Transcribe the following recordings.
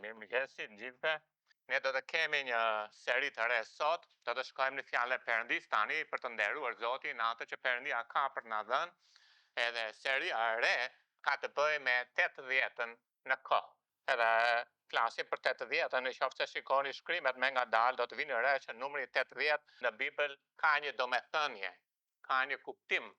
Mirëmëngjesi të gjithëve. Ne do të kemi një seri të re sot, do të shkojmë në fjalën e Perëndis tani për të nderuar Zotin atë që Perëndia ka për na dhënë. Edhe seria e re ka të bëjë me 80-ën në kohë. Edhe flasim për 80-ën, nëse shikoni shkrimet me ngadalë do të vini re që numri 80 në Bibël ka një domethënie, ka një kuptim.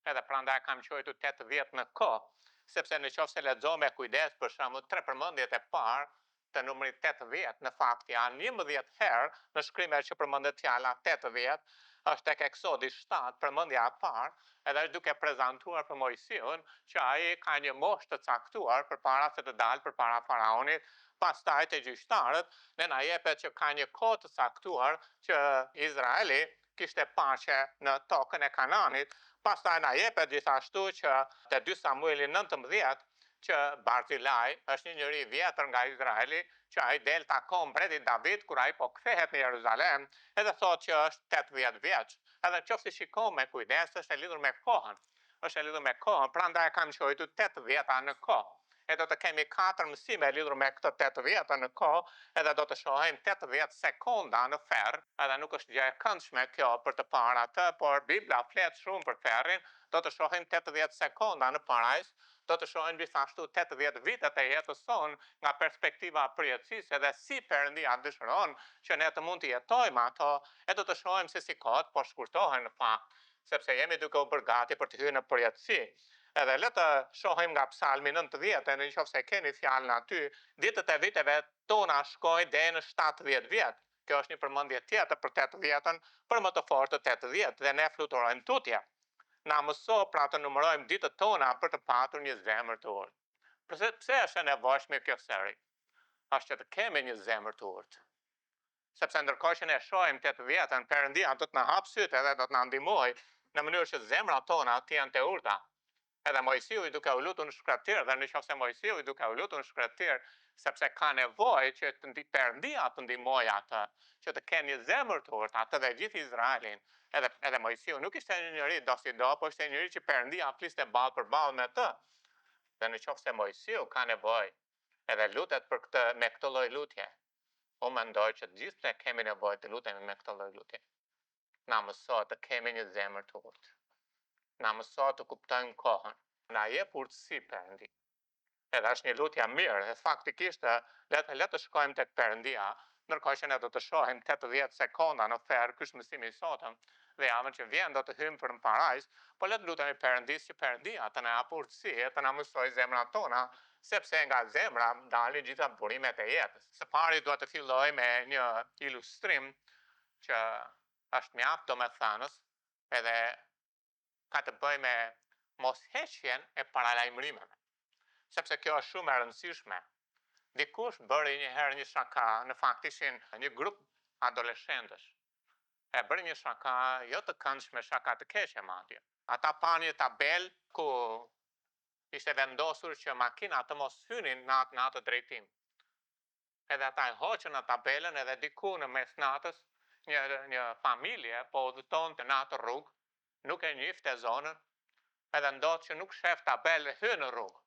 Edhe prandaj kam quajtur 80 në kohë, sepse nëse lexojmë me kujdes për shembull tre përmendjet e parë të numrit 80, në fakt janë 11 herë në shkrimet që përmendet fjala 80, është tek Eksodi 7, përmendja e parë, edhe është duke prezantuar për Mojsiun që ai ka një moshë të caktuar përpara se të dalë përpara faraonit. Pastaj te gjyqtarët ne na jepet që ka një kohë të caktuar që Izraeli kishte paqe në tokën e Kananit. Pastaj na jepet gjithashtu që te 2 Samueli 19 që Barzilai është një njeri vjetër nga Izraeli, që ai del takon mbretit David kur ai po kthehet në Jeruzalem, edhe thotë që është 80 vjeç. Edhe nëse shikon me kujdes është e lidhur me kohën. Është e lidhur me kohën, prandaj kam quajtur 80 në kohë. E do të kemi 4 mësime lidhur me këtë 80 në kohë, edhe do të shohim 80 sekonda në ferr, edhe nuk është gjë e këndshme kjo për të parë atë, por Bibla flet shumë për ferrin. Do të shohim 80 sekonda në parajs, do të shohim gjithashtu 80 vitet e jetës sonë nga perspektiva e përjetësisë, edhe si Perëndia dëshiron që ne të mund të jetojmë ato, e do të shohim se si kohët po shkurtohen në fakt, sepse jemi duke u bërë gati për të hyrë në përjetësi. Edhe le të shohim nga Psalmi 90, nëse keni fjalën aty, ditët e viteve tona shkojnë deri në 70 vjet. Kjo është një përmendje tjetër për 80-ën, për më të fortë 80 dhe ne fluturojmë tutje. Na mëso pra të numërojmë ditët tona për të patur një zemër të urtë. Pse është e nevojshme kjo seri? Është që të kemi një zemër të urtë. Sepse ndërkohë që ne shohim 80-ën, Perëndia do të na hap sytë edhe do të na ndihmojë në mënyrë që zemrat tona të jenë të urta. Edhe Mojsiu i duke u lutur në shkretir, dhe nëse Mojsiu i duke u lutur në shkretir, sepse ka nevojë që Perëndia të ndihmojë atë, që të kenë një zemër të urtë, atë dhe gjithë Izraelin. Edhe Mojsiu nuk ishte një njeri do si do, po ishte një njeri që Perëndia fliste ballë për ballë me të. Dhe nëse Mojsiu ka nevojë, edhe lutet për këtë me këtë lloj lutje, unë mendoj që të gjithë ne kemi nevojë të lutemi me këtë lloj lutje. Na mëso të kemi një zemër të urtë. Na mëso të kuptojmë kohën. Na jep urtësi Perëndi. Edhe është një lutje mirë, dhe faktikisht le të shkojmë tek Perëndia, ndërkohë që ne do të shohim 80 sekonda në ferr, ky është mësimi i sotëm, dhe javën që vjen do të hyjmë për në parajs, po le të lutemi Perëndis që Perëndia të na jap urtësi, të na mësojë zemrat tona, sepse nga zemra dalin gjitha burimet e jetës. Së pari dua të filloj me një ilustrim që është mjaft domethënës, edhe ka të bëjë me mosheqjen e paralajmërimeve. Sepse kjo është shumë e rëndësishme. Dikush bëri një herë një shaka, në fakt ishin një grup adoleshentësh. E bëri një shaka jo të këndshme, shaka të keqe madje. Ata pani një tabel ku ishte vendosur që makinat të mos hynin në atë drejtim. Edhe ata e hoqën në tabelën, edhe diku në mes natës një familje po udhëtonte në atë rrugë, nuk e njifte zonën, edhe ndodhë që nuk shef tabelë hy në rrugë.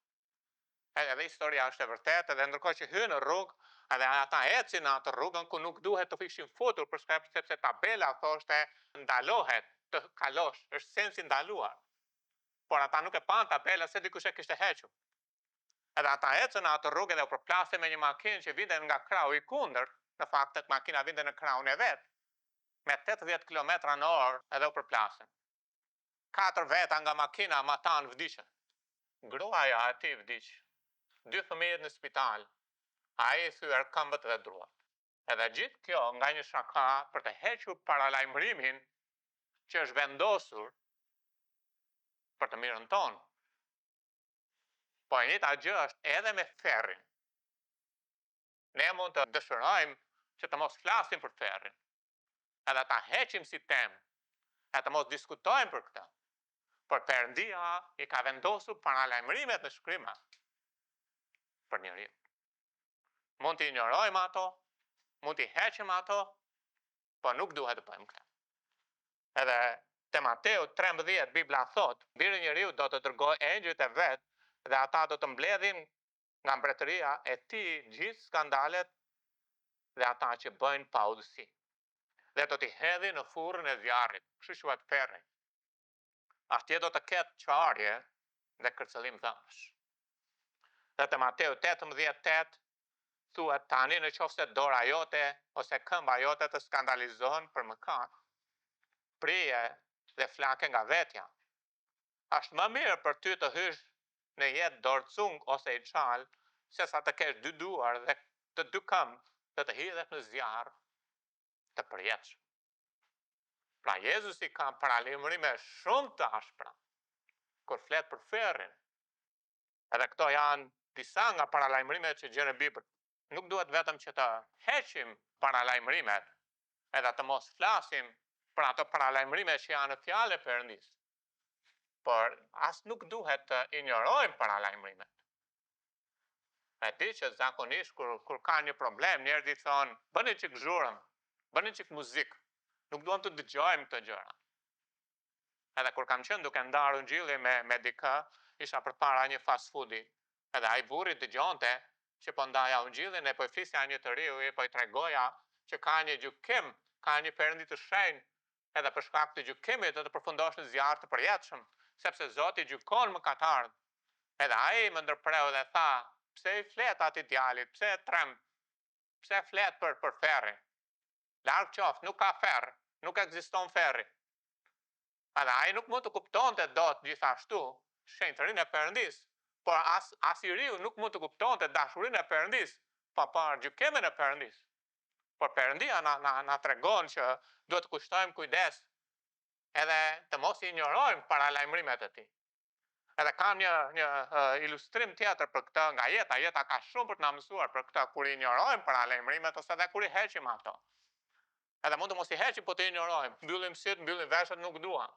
Edhe historia është e vërtetë, edhe ndërkohë që hy në rrugë, edhe ata ecin në atë rrugën ku nuk duhet të ishin futur për shkak sepse tabela thoshte ndalohet të kalosh, është sensi ndaluar. Por ata nuk e pan tabela se dikush e kishte hequr. Edhe ata ecën në atë rrugë dhe u përplasën me një makinë që vinte nga krahu i kundërt, në fakt makina vinte në krahun e vet, me 80 km/h edhe u përplasën. 4 veta nga makina ma tanë vdishën. Gruaja ati vdiq. 2 fëmijët në spital. Ai i thyer këmbët dhe druat. Edhe gjithë kjo nga një shaka për të hequr paralajmërimin që është vendosur për të mirën tonë. Po e njëjta gjë është edhe me ferrin. Ne mund të dëshirojmë që të mos flasim për ferrin, edhe ta heqim si temë, e të mos diskutojmë për këtë. Por Perëndia i ka vendosur paralajmërimet në shkrima për njeriu. Mund t'i ignorojmë ato, mund t'i heqim ato, po nuk duhet të bëjmë këtë. Edhe te Mateu 13 Bibla thot, biri i njeriu do të dërgojë engjëjt e vet dhe ata do të mbledhin nga mbretëria e tij gjithë skandalet dhe ata që bëjnë pa udhësi. Dhe do t'i hedhi në furrën e zjarrit. Kështu quhet ferri. Atje do të ketë qarje dhe kërcëllim dhëmsh. Dhe te Mateu 18:8 thuhet tani në qoftë se dora jote ose këmba jote të skandalizohen për mëkat, prije dhe flake nga vetja. Është më mirë për ty të hysh në jetë dorcung ose i çal, se sa të kesh dy duar dhe të dy këmbë dhe të hidhet në zjarr të përjetshëm. Pra Jezusi ka paralajmërime shumë të ashpra kur flet për ferrin. Edhe këto janë disa nga paralajmërimet që gjen në Bibël. Nuk duhet vetëm që të heqim paralajmërimet, edhe të mos flasim për ato paralajmërime që janë në fjalë e Perëndis. Por as nuk duhet të injorojmë paralajmërimet. E di që zakonisht kur ka një problem, njerëzit thonë, bëni çik zhurmë, bëni çik muzikë. Nuk duam të dëgjojmë këto gjëra. Edhe kur kam qenë duke ndarë ungjilli me dikë, isha përpara një fast foodi. Edhe ai burri dëgjonte që po ndaja ungjillin e po i flisja një të riu, po i tregoja që ka një gjykim, ka një Perëndi të shenjtë, edhe për shkak të gjykimit do të përfundosh në zjarr të përjetshëm, sepse Zoti gjykon mëkatarët. Edhe ai më ndërpreu dhe tha, pse i flet atij djalit, pse e tremb, pse flet për ferrin? Larg qoftë, nuk ka ferr, nuk ekziston ferri. Edhe ai nuk mund të kuptonte dot gjithashtu shenjtërinë e Perëndis, por as i riu nuk mund të kuptonte dashurinë e Perëndis pa parë gjykimin e Perëndis. Por Perëndia na tregon që duhet të kushtojmë kujdes edhe të mos i injorojmë paralajmërimet e tij. Edhe kam një ilustrim tjetër për këtë nga jeta. Jeta ka shumë për të na mësuar për këtë, kur i injorojmë paralajmërimet ose edhe kur i heqim ato. Edhe mund të mos i heqim, po të injorojmë. Mbyllim syt, mbyllim veshët, nuk duam.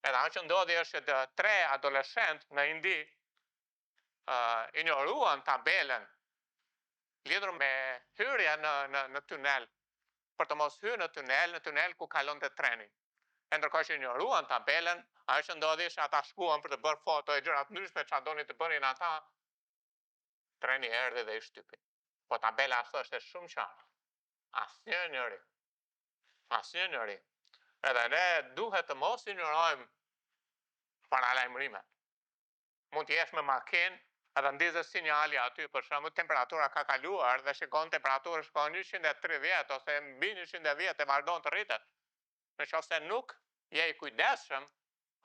Edhe ajo që ndodhi është që 3 adoleshentë në Indi injoruan tabelën lidhur me hyrje në tunel, për të mos hyrë në tunel ku kalonte treni. E ndërkohë që injoruan tabelën, ajo që ndodhi është ata shkuan për të bërë foto e gjëra të ndryshme çfarë donin të bënin ata. Treni erdhi dhe i shtypi. Po tabela thoshte shumë qartë. Asnjë njeri. Asnjë njeri. Edhe ne duhet të mos injorojmë paralajmërimet. Mund të jesh me makinë, edhe ndizet sinjali aty, për shembull temperatura ka kaluar dhe shikon temperaturë shkon 130 ose mbi 110 e vazhdon të rritet. Në qoftë se nuk je i kujdesshëm,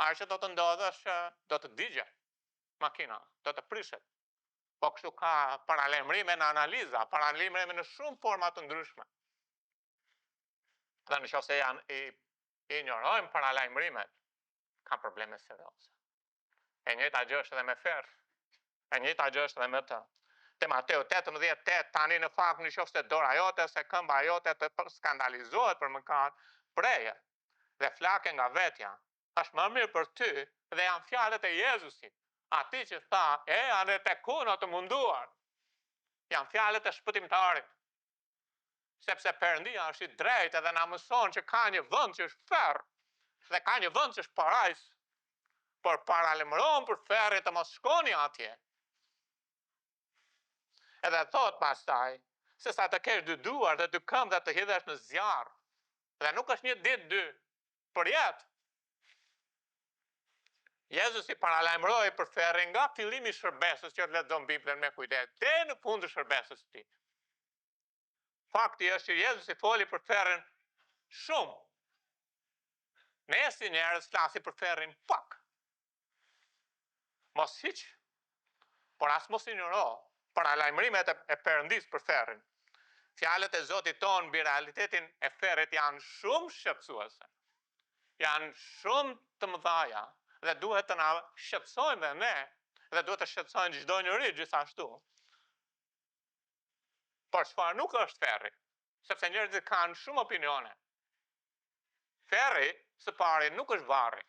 ajo që do të ndodhë është do të digje makina, do të prishet. Po kështu ka paralajmërime në analiza, paralajmërime në shumë forma të ndryshme. Dhe në qoftë se i injorojmë paralajmërimet, ka probleme serioze. E njëjta gjë është edhe me ferr. E njëjta gjë është edhe me të. Te Mateu 18:8 tani në fakt në qoftë se dora jote ose këmba jote të skandalizohet për mëkat, preje dhe flake nga vetja. Është më mirë për ty dhe janë fjalët e Jezusit. Ati që tha, anë tek unë të munduar. Janë fjalët e shpëtimtarit. Sepse Perëndia është i drejtë edhe na mëson që ka një vend që është ferr dhe ka një vend që është parajs. Por paralajmërohen për ferrin të mos shkoni atje. Edhe thot pastaj, se sa të kesh dy duar dhe dy këmbë dhe të hidhesh në zjarr. Dhe nuk është një ditë dy, për jetë. Jezusi paralajmëroi për ferrin nga fillimi i shërbesës, që lexon Biblën me kujdes, deri në fund të shërbesës së tij. Fakti është që Jezusi foli për ferrin shumë. Ne si njerëz flasim për ferrin pak. Mos hiq, por as mos injoro paralajmërimet e Perëndis për ferrin. Fjalët e Zotit ton mbi realitetin e ferrit janë shumë shqetësuese. Janë shumë të mëdha dhe duhet të na shqetësojnë dhe ne, dhe duhet të shqetësojnë çdo njeri gjithashtu. Por çfarë nuk është ferri? Sepse njerëzit kanë shumë opinione. Ferri, së pari, nuk është varri.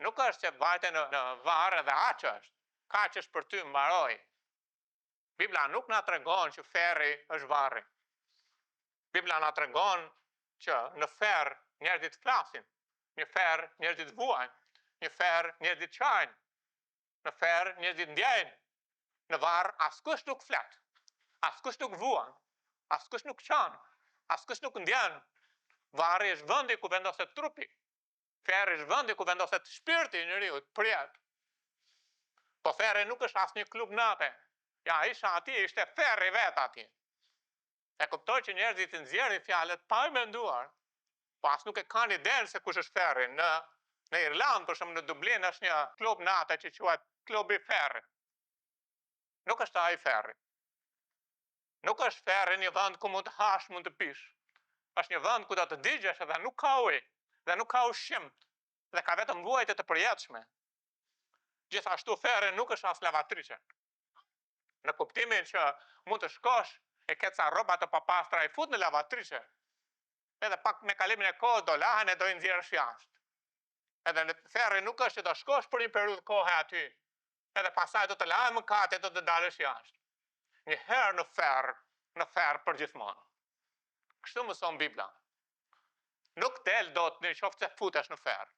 Nuk është që vajte në varë dhe aq është. Kaq është për ty, mbaroi. Bibla nuk na tregon që ferri është varri. Bibla na tregon që në ferr njerëzit flasin, në ferr njerëzit vuajnë, në ferr njerëzit çajnë, në ferr njerëzit ndjejnë, Në varë askush nuk flet, askush nuk vuan, askush nuk qanë, askush nuk ndjen. Varri është vendi ku vendoset trupi. Ferri është vendi ku vendoset shpirti i njeriut për jetë. Po ferri nuk është asnjë klub nate. Ja, isha ati, ishte ferri vet ati. E kuptoj që njerëzit nxjerrin fjalët pa i menduar, po as nuk e kanë idenë se kush është ferri. Në Irland, për shembull, në Dublin është një klub nate që quhet klubi i ferrit. Nuk është ai ferri. Nuk është ferri një vend ku mund të hash, mund të pish. Është një vend ku do të digjesh dhe nuk ka ujë, dhe nuk ka ushqim, dhe ka vetëm vuajtje të përjetshme. Gjithashtu ferri nuk është as lavatriçe. Në kuptimin që mund të shkosh e ke ca rroba të papastra i fut në lavatriçe. Edhe pak me kalimin e kohës do lahen e do i nxjerrësh jashtë. Edhe në ferri nuk është që do shkosh për një periudhë kohe aty. Edhe pasaj do të lahen mëkate, do të dalësh jashtë. Një herë në ferr për gjithmonë. Kështu mëson Bibla. Nuk del dot në qoftë se futesh në ferr.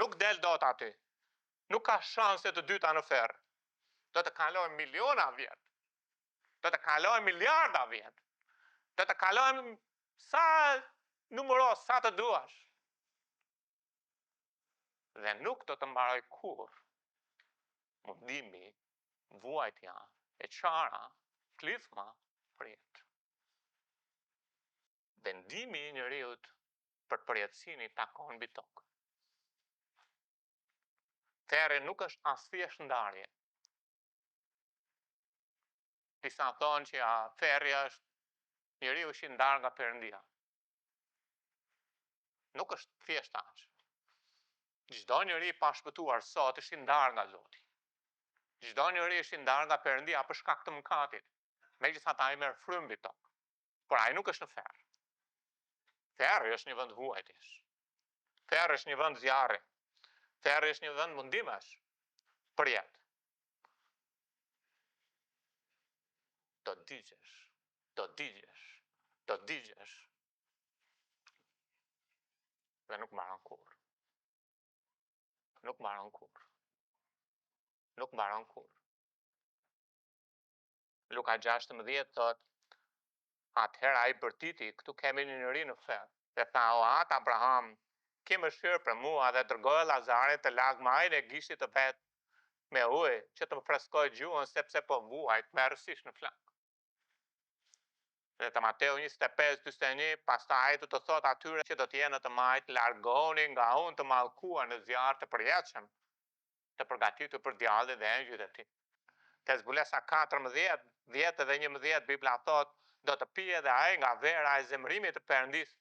Nuk del dot aty. Nuk ka shanse të dyta në ferr. Do të kalojnë miliona vjet. Do të kalojnë miliarda vjet. Do të kalojnë sa numëros, sa të duash. Dhe nuk do të mbaroj kur mundimi, vuajtja, e qara, klithma, për jetë. Vendimi i njeriut për përjetësinë i takon mbi tokë. Ferri nuk është as thjesht ndarje. Disa thonë që ferri është njeriu që ndar nga Perëndia. Nuk është thjesht aq. Çdo njeri pa shpëtuar sot është i ndar nga Zoti. Çdo njeri është i ndar nga Perëndia për shkak të mëkatit. Megjithatë ai merr frymë mbi tokë. Por ai nuk është në ferr. Ferri është një vend vuajtjes. Ferri është një vend zjarri. Ferri është një vend mundimesh për jetë. Do digjesh, do digjesh, do digjesh. Dhe nuk mbaron kur. Nuk mbaron kur. Nuk mbaron kur. Luka 16 thot, atëherë ai bërtiti, këtu kemi një njeri në ferr. Dhe tha, o atë Abraham, ke mëshirë për mua dhe dërgoj Lazarit të lag majën e gishtit të vet me ujë që të më freskoj gjuhën sepse po vuajt me rësish në flak. Dhe të Mateu 25:41, pastaj ai do të thot atyre që do të jenë të majt, largoni nga unë të mallkuar në zjarr të përjetshëm, të përgatitur për djallin dhe engjëjt e tij. Te Zbulesa 14, 10 dhe 11 Bibla thot, do të pije dhe ai nga vera e zemrimit të Perëndis,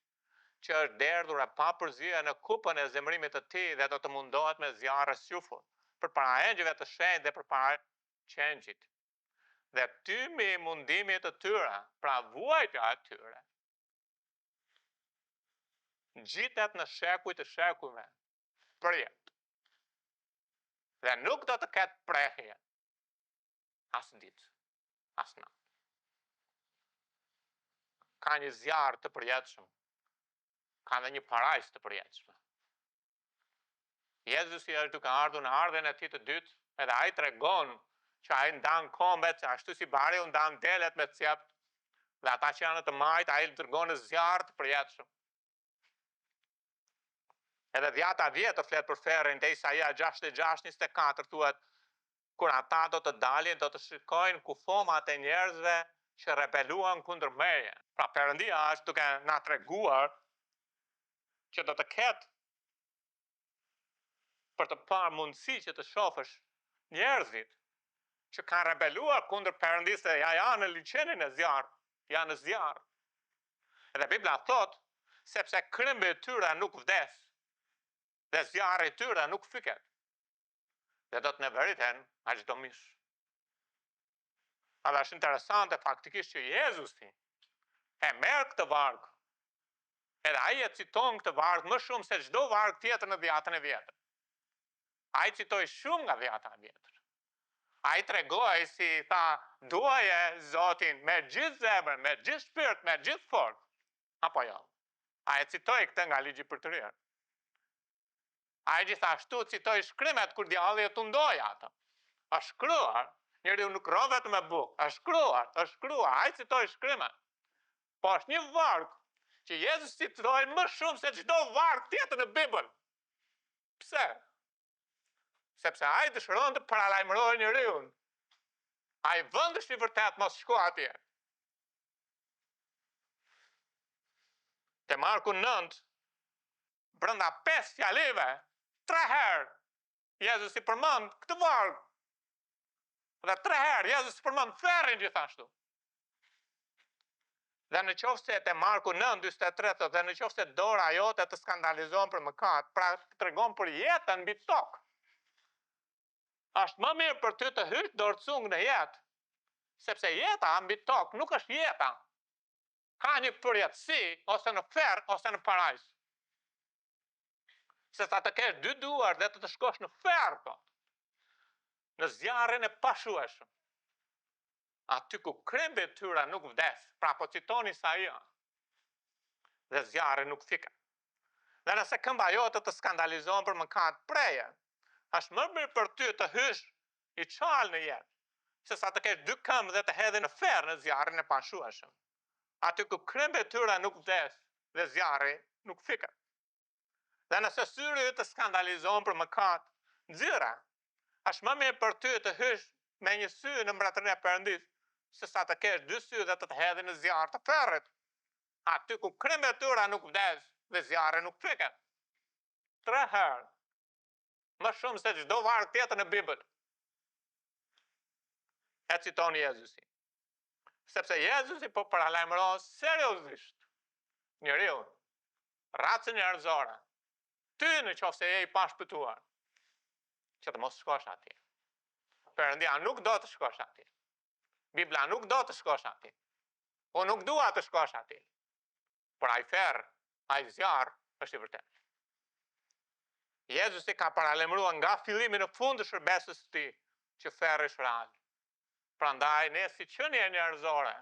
që është derdhur e papërzyer në kupën e zemrimit të tij dhe do të mundohet me zjarr e sjufur, përpara engjëjve të shenjtë dhe përpara qengjit. Dhe tymi i mundimit të tyre, pra vuajtja e tyre, ngjitet në shekuj të shekujve për jetë. Dhe nuk do të ketë prehje, as ditë, as natë. Ka një zjarr të përjetshëm, ka dhe një parajs të përjetshme. Jezusi është duke ardhur në ardhen e tij të dytë, edhe ai tregon që ai ndan kombet, ashtu si bari u ndan delet me cjept, dhe ata që janë të majt, ai dërgon në zjarr të përjetshëm. Edhe dhjata vjetë flet për ferrin, te Isaia 66:24 thuhet, kur ata do të dalin, do të shikojnë kufomat e njerëzve që rebeluan kundër meje. Pra Perëndia është duke na treguar që do të ketë për të parë mundësi që të shohësh njerëzit që kanë rebeluar kundër Perëndisë dhe ja janë në liçenin e zjarr, janë në zjarr. Edhe Bibla thot, sepse krembi i tyre nuk vdes, dhe zjarri i tyre nuk fyket. Dhe do të neveriten a çdo mish. A është interesante faktikisht që Jezusi e merr këtë varg. Edhe ai e citon këtë varg më shumë se çdo varg tjetër në dhjatën e vjetër. Ai citoi shumë nga dhjata e vjetër. Ai tregoi si tha, duaje Zotin me gjithë zemrën, me gjithë shpirt, me gjithë fortë. Apo jo? Ai citoi këtë nga ligji për të rirë. Ai gjithashtu citoi shkrimet kur djalli e tundoi ato. Është shkruar Njeriu nuk ron vetëm me bukë, është shkruar, hajtë citoj shkrimet. Po është një varg që Jezus citoi më shumë se çdo varg tjetër në Bibël. Pse? Sepse ai dëshiron të paralajmërojë njeriu. Ai vëndësh i vërtet mos shko atje. Te Marku 9, brenda 5 fjalive, 3 herë Jezus i përmend këtë varg. Dhe 3 herë Jezus i përmend ferrin gjithashtu. Dhe në qoftë se te Marku 9:43 thotë, dhe në qoftë se dora jote të skandalizon për mëkat, pra tregon për jetën mbi tokë. Është më mirë për ty të hysh dorëcung në jetë, sepse jeta mbi tokë nuk është jeta. Ka një përjetësi ose në ferr ose në parajs. Se sa të kesh 2 duar dhe të shkosh në ferr, në zjarrin e pashueshëm. Aty ku krembe e tyra nuk vdes, pra po citoni Isaia, dhe zjarri nuk fiket. Dhe nëse këmba jote të skandalizon për mëkat, preje, është më mirë për ty të hysh i qalë në jetë, se sa të kesh 2 këmbë dhe të hedhin në ferr në zjarrin e pashueshëm. Aty ku krembe e tyra nuk vdes dhe zjarri nuk fiket. Dhe nëse syri të skandalizon për mëkat, nxirra, është më mirë për ty të hysh me një sy në mbretërinë e Perëndis, se sa të kesh 2 sy dhe të hedhin në zjarr të ferrit. Aty ku krembe e tyra nuk vdes dhe zjarri nuk fiket. 3 herë. Më shumë se çdo varg tjetër në Bibël. E citon Jezusi. Sepse Jezusi po paralajmëron seriozisht njeriu, racën njerëzore. Ty në qoftë se je i pashpëtuar, që të mos shkosh atje. Perëndia nuk do të shkosh atje. Bibla nuk do të shkosh atje. Unë nuk dua të shkosh atje. Por ai ferr, ai zjarr është i vërtetë. Jezusi ka paralajmëruar nga fillimi në fund të shërbesës së tij që ferri është real. Prandaj ne si qenie njerëzore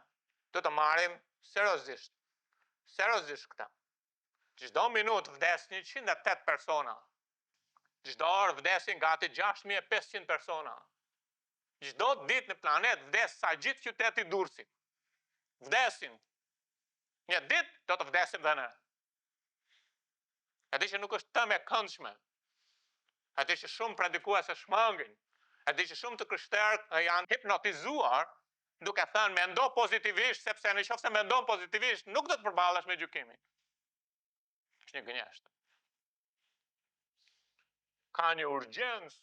do të marrim seriozisht këtë. Çdo minutë vdesin 108 persona. Çdo orë vdesin gati 6500 persona. Çdo ditë në planet vdes sa gjithë qyteti Durrësit. Vdesin. Një ditë do të vdesim dhe ne. E di që nuk është tëmë e këndshme. E di që shumë predikuese shmangin. E di që shumë të krishterët janë hipnotizuar duke thënë mendo pozitivisht, sepse nëse mendon pozitivisht nuk do të përballesh me gjykimin. Është një gënjeshtër. Ka një urgjencë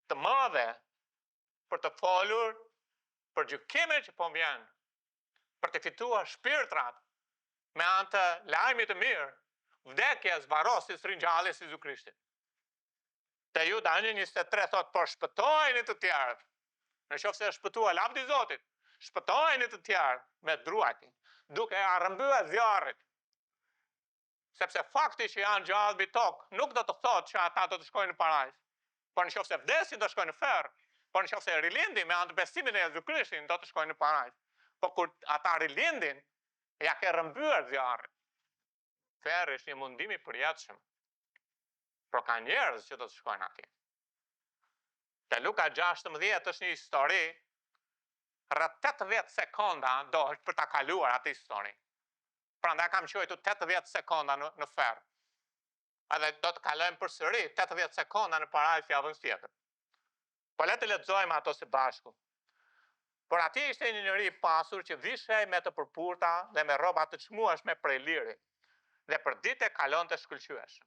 të madhe për të folur për gjykimin që po vjen, për të fituar shpirtrat me anë të lajmit të mirë, vdekjes, varrosis, ringjalljes së Jezu Krishtit. Te Juda 1:23 thot, por shpëtojeni të tjerët. Në qoftë se është shpëtuar lavdi Zotit, shpëtojeni të tjerë me druajtin, duke arrëmbyer zjarrit. Sepse fakti që janë gjallë mbi tokë nuk do të thotë që ata do të shkojnë në parajs. Por nëse vdesin do shkojnë në ferr, por nëse rilindin me anë të besimit në Jezu Krishtin do të shkojnë në parajs. Po kur ata rilindin, ja ke rrëmbyer zjarrin. Ferri është një mundim i përjetshëm. Por ka njerëz që do të shkojnë atje. Te Luka 16 është një histori, rreth 80 sekonda do është për ta kaluar atë histori. Prandaj kam quajtur 80 sekonda në ferr. Edhe do të kalojmë përsëri 80 sekonda në parajs javën tjetër. Po le të lexojmë ato së bashku. Por atje ishte një njeri i pasur që vishej me të përpurta dhe me rroba të çmueshme prej liri, dhe për ditë e kalonte shkëlqyeshëm.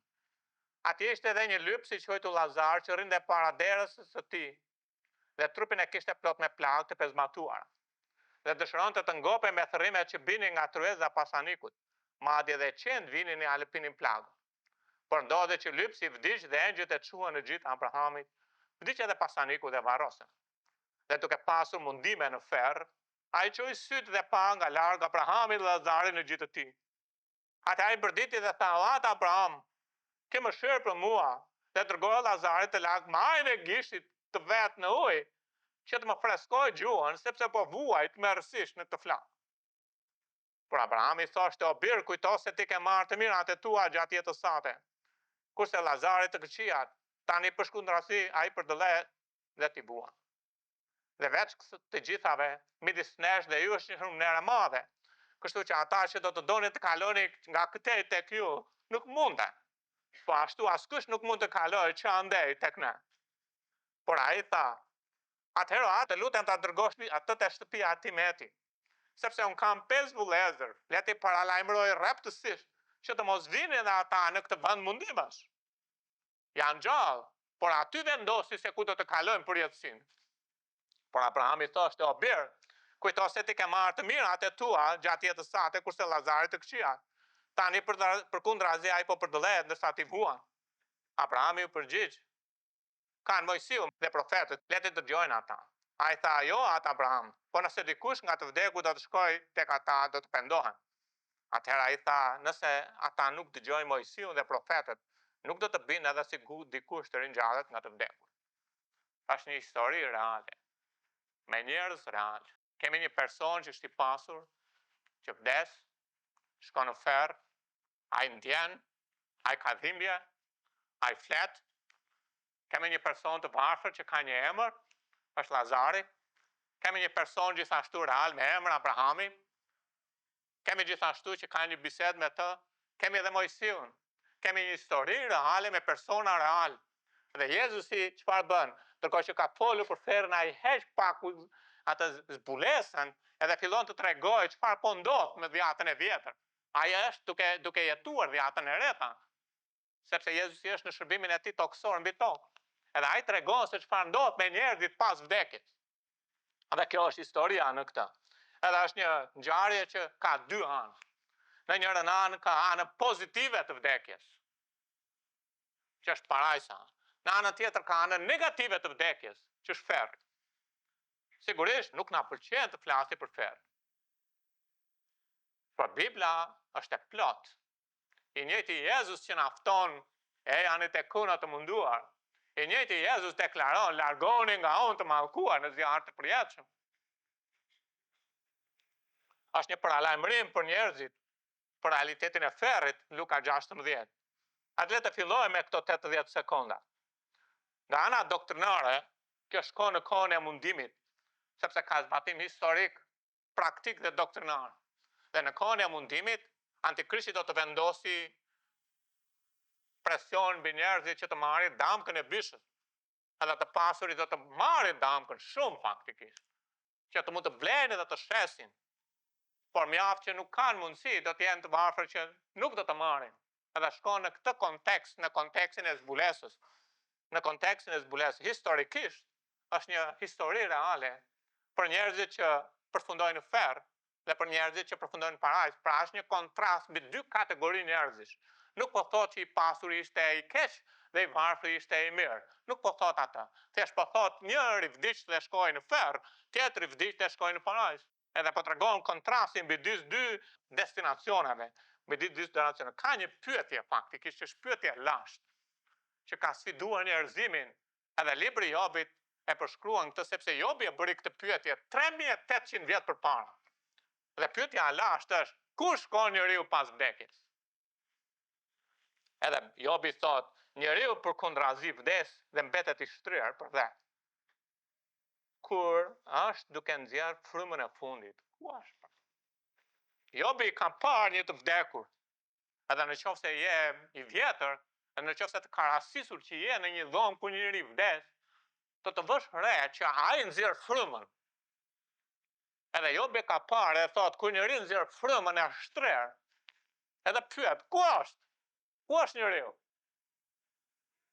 Atje ishte edhe një lyp i quajtur Llazar që rrinte para derës së tij, dhe trupin e kishte plot me plagë të pezmatuara. Dhe dëshironte të ngopej me thërrimet që binin nga trueza pasanikut, madje edhe qend vinin në alpinin plagë. Por ndodhe që lypsi vdiq dhe engjëjt e çuan në gjit Abrahamit, vdiq edhe pasaniku dhe varrosën. Dhe duke pasur mundime në ferr, ai çoi sytë dhe pa nga larg Abrahamin dhe Lazarin në gjit të tij. Atë ai bërditi dhe tha: "Atë Abraham, ke mëshirë për mua dhe dërgoj Lazarit të larg majën e gishtit të vet në ujë, që të më freskoj gjuhën, sepse po vuaj të merësisht në këtë flak." Por Abrahami thoshte: "O bir, kujto se ti ke marrë të mirat e tua gjatë jetës sate. Kurse Lazari të këqijat, tani për shkundrasi ai përdëllet dhe t'i bua." dhe veç të gjithave, midis nesh dhe ju është një mënyrë e madhe. Kështu që ata që do të doni të kaloni nga këtej tek ju, nuk munde. Po ashtu askush nuk mund të kalojë që andej tek ne. Por ai tha, atëherë atë lutem ta dërgosh atë te shtëpia e Timeti. Sepse unë kam 5 vëllezër, le ti paralajmëroj rreptësisht që të mos vinin edhe ata në këtë vend mundimash. Janë gjallë, por aty vendosi se ku do të kalojnë përjetësinë. Por Abrahami thoshte, o birë, kujto se ti ke marrë të mirat e tua gjatë jetës sate, kurse Lazari të këqija. Tani përkundrazi ai po përdëllet ndërsa ti vuan. Abrahami u përgjigj, kanë Mojsiu dhe profetët, le të dëgjojnë ata. Ai tha, jo atë Abraham, po nëse dikush nga të vdekur do të shkojë tek ata, do të pendohen. Atëherë ai tha, nëse ata nuk dëgjojnë Mojsiun dhe profetët, nuk do të binë edhe si dikush të ringjallet nga të vdekur. Është një histori reale, me njerëz real. Kemi një person që është i pasur, që vdes, shkon në ferr, ai ndjen, ai ka dhimbje, ai flet. Kemi një person të varfër që ka një emër, është Lazari. Kemi një person gjithashtu real me emër Abrahami. Kemi gjithashtu që ka një bisedë me të. Kemi edhe Mojsiun. Kemi një histori reale me persona real. Dhe Jezusi çfarë bën? Ndërkohë që ka folur për ferrën, ai heq pak atë zbulesën edhe fillon të tregojë çfarë po ndodh me dhjatën e vjetër. Ai është duke jetuar dhjatën e reta. Sepse Jezusi është në shërbimin e tij toksor mbi tokë. Edhe ai tregon se çfarë ndodh me njerëzit pas vdekjes. Dhe kjo është historia në këtë. Edhe është një ngjarje që ka dy anë. Në njërën anë ka anën pozitive të vdekjes, që është parajsa. Në anën tjetër ka anën negative të vdekjes, që është ferri. Sigurisht nuk na pëlqen të flasim për ferr. Por Bibla është e plot. I njëjti Jezus që na fton e janë të kuna të munduar. I njëjti Jezus deklaron, largoni nga unë të mallkuar në zjarr të përjetshëm. Është një paralajmërim për njerëzit për realitetin e ferrit, Luka 16. Atë le të fillojmë me këto 80 sekonda. Nga ana doktrinare, kjo shkon në kohën e mundimit, sepse ka zbatim historik, praktik dhe doktrinar. Dhe në kohën e mundimit, Antikrishti do të vendosi presion mbi njerëzit që të marrin damkën e bishës. Edhe të pasurit do të marrin damkën shumë faktikisht, që të mund të blejnë dhe të shesin. Por mjaft që nuk kanë mundësi, do të jenë të varfër që nuk do të marrin. Edhe shkon në këtë kontekst, në kontekstin e zbulesës. Në kontekstin e zbulesës, historikisht, është një histori reale për njerëzit që përfundojnë në ferr dhe për njerëzit që përfundojnë në parajs. Pra është një kontrast mbi dy kategori njerëzish. Nuk po thot që i pasur ishte i keq dhe i varfër ishte i mirë. Nuk po thot ata. Thjesht po thot njëri vdiq dhe shkoi në ferr, tjetri vdiq dhe shkoi në parajs. Edhe po tregon kontrastin mbi dy destinacioneve, mbi dy destinacione. Ka një pyetje faktikisht që është pyetje lashtë, që ka sfiduar njerëzimin, edhe libri Jobit e përshkruan këtë sepse Jobi e bëri këtë pyetje 3800 vjet përpara. Dhe pyetja e lashtë është, ku shkon njeriu pas vdekjes? Edhe Jobi thot, njeriu përkundrazi vdes dhe mbetet i shtryer për dhe. Kur është duke nxjerr frymën e fundit. Ku është? Jobi ka parë një të vdekur. Edhe në qoftë se je i vjetër, edhe në qoftë se të karasisur që je në një dhomë ku njëri vdes, të vësh re që ai nxjerr frymën. Edhe Jobi ka parë e thot, kur njëri nxjerr frymën e shtrer, edhe pyet, ku është? Ku është njeriu?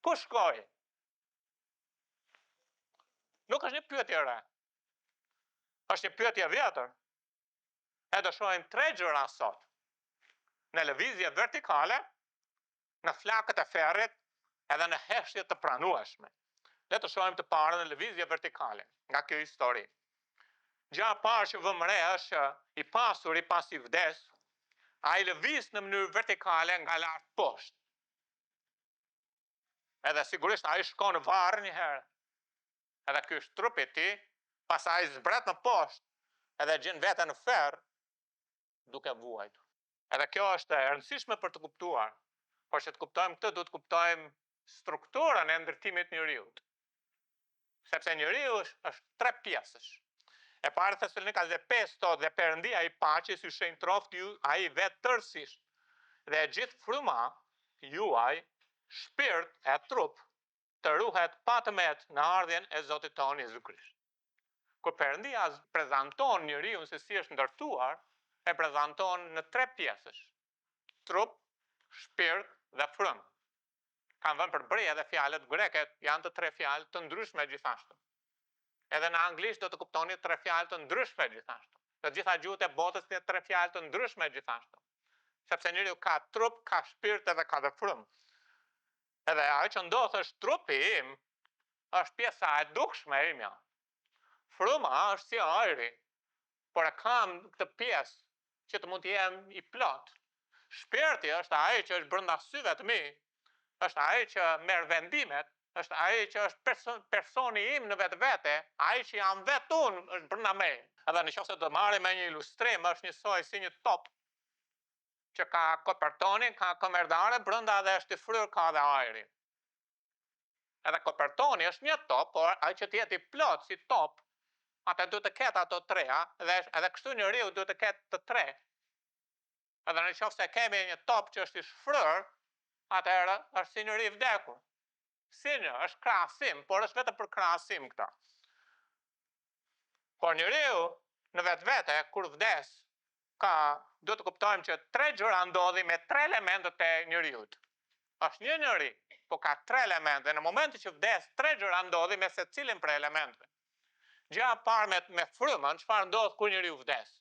Ku shkoi? Nuk është një pyetje re. Është një pyetje vjetër. Edhe shohim 3 gjëra sot. Në lëvizje vertikale, në flakët e ferrit, edhe në heshtje të pranueshme. Le të shohim të parën në lëvizje vertikale, nga kjo histori. Gjëja e parë që vëmë re është i pasur i pasi vdes, ai lëviz në mënyrë vertikale nga lart poshtë. Edhe sigurisht ai shkon në varr një herë. Edhe ky është trupi i tij, pastaj zbret në poshtë, edhe gjen veten në ferr, duke vuajtur. Edhe kjo është e rëndësishme për të kuptuar. Por që të kuptojmë këtë, duhet të kuptojmë strukturën e ndërtimit të njeriut. Sepse njeriu është tre pjesësh. E para Thessalonikëve 5 thotë dhe Perëndia I paqes ju shenjë troftë ju ai vetë tërësisht. Dhe gjithë fryma juaj, shpirt e trup, të ruhet pa të met në ardhjen e Zotit tonë Jezu Krisht. Kur Perëndia prezanton njeriu se si është ndërtuar, e prezanton në tre pjesësh: trup, shpirt dhe frymë. Kanë vënë për breja dhe fjalët greke janë të tre fjalë të ndryshme gjithashtu. Edhe në anglisht do të kuptoni tre fjalë të ndryshme gjithashtu. Të gjitha gjuhët e botës janë tre fjalë të ndryshme gjithashtu. Sepse njeriu ka trup, ka shpirt edhe ka dhe frymë. Edhe ajo që ndodh është trupi im, është pjesa e dukshme e imja. Fryma është si ajri, por e kam këtë pjesë që të mund të jem I plot. Shpirti është ai që është brenda syve të mi, është ai që merr vendimet, është ai që është personi im në vetvete, ai që jam vetë unë është brenda me. Edhe nëse do marrim me një ilustrim, është njësoj si një top që ka kopertonin, ka komerdare, brenda dhe është I fryrë ka dhe ajri. Edhe kopertoni është një top, por ai që të jetë I plot si top, atë duhet të ketë ato treja, dhe edhe kështu njeriu duhet të ketë të tre. Edhe nëse kemi një top që është I shfryrë, atëherë është si njeri I vdekur. Si është krahasim, por është vetëm për krahasim këta. Por njeriu në vetvete kur vdes, duhet të kuptojmë që tre gjëra ndodhin me tre elementet e njeriu. Është një njeri, po ka tre elemente. Në momentin që vdes, tre gjëra ndodhin me secilin prej elementeve. Gjëja e parë me frymën, çfarë ndodh kur njeriu vdes?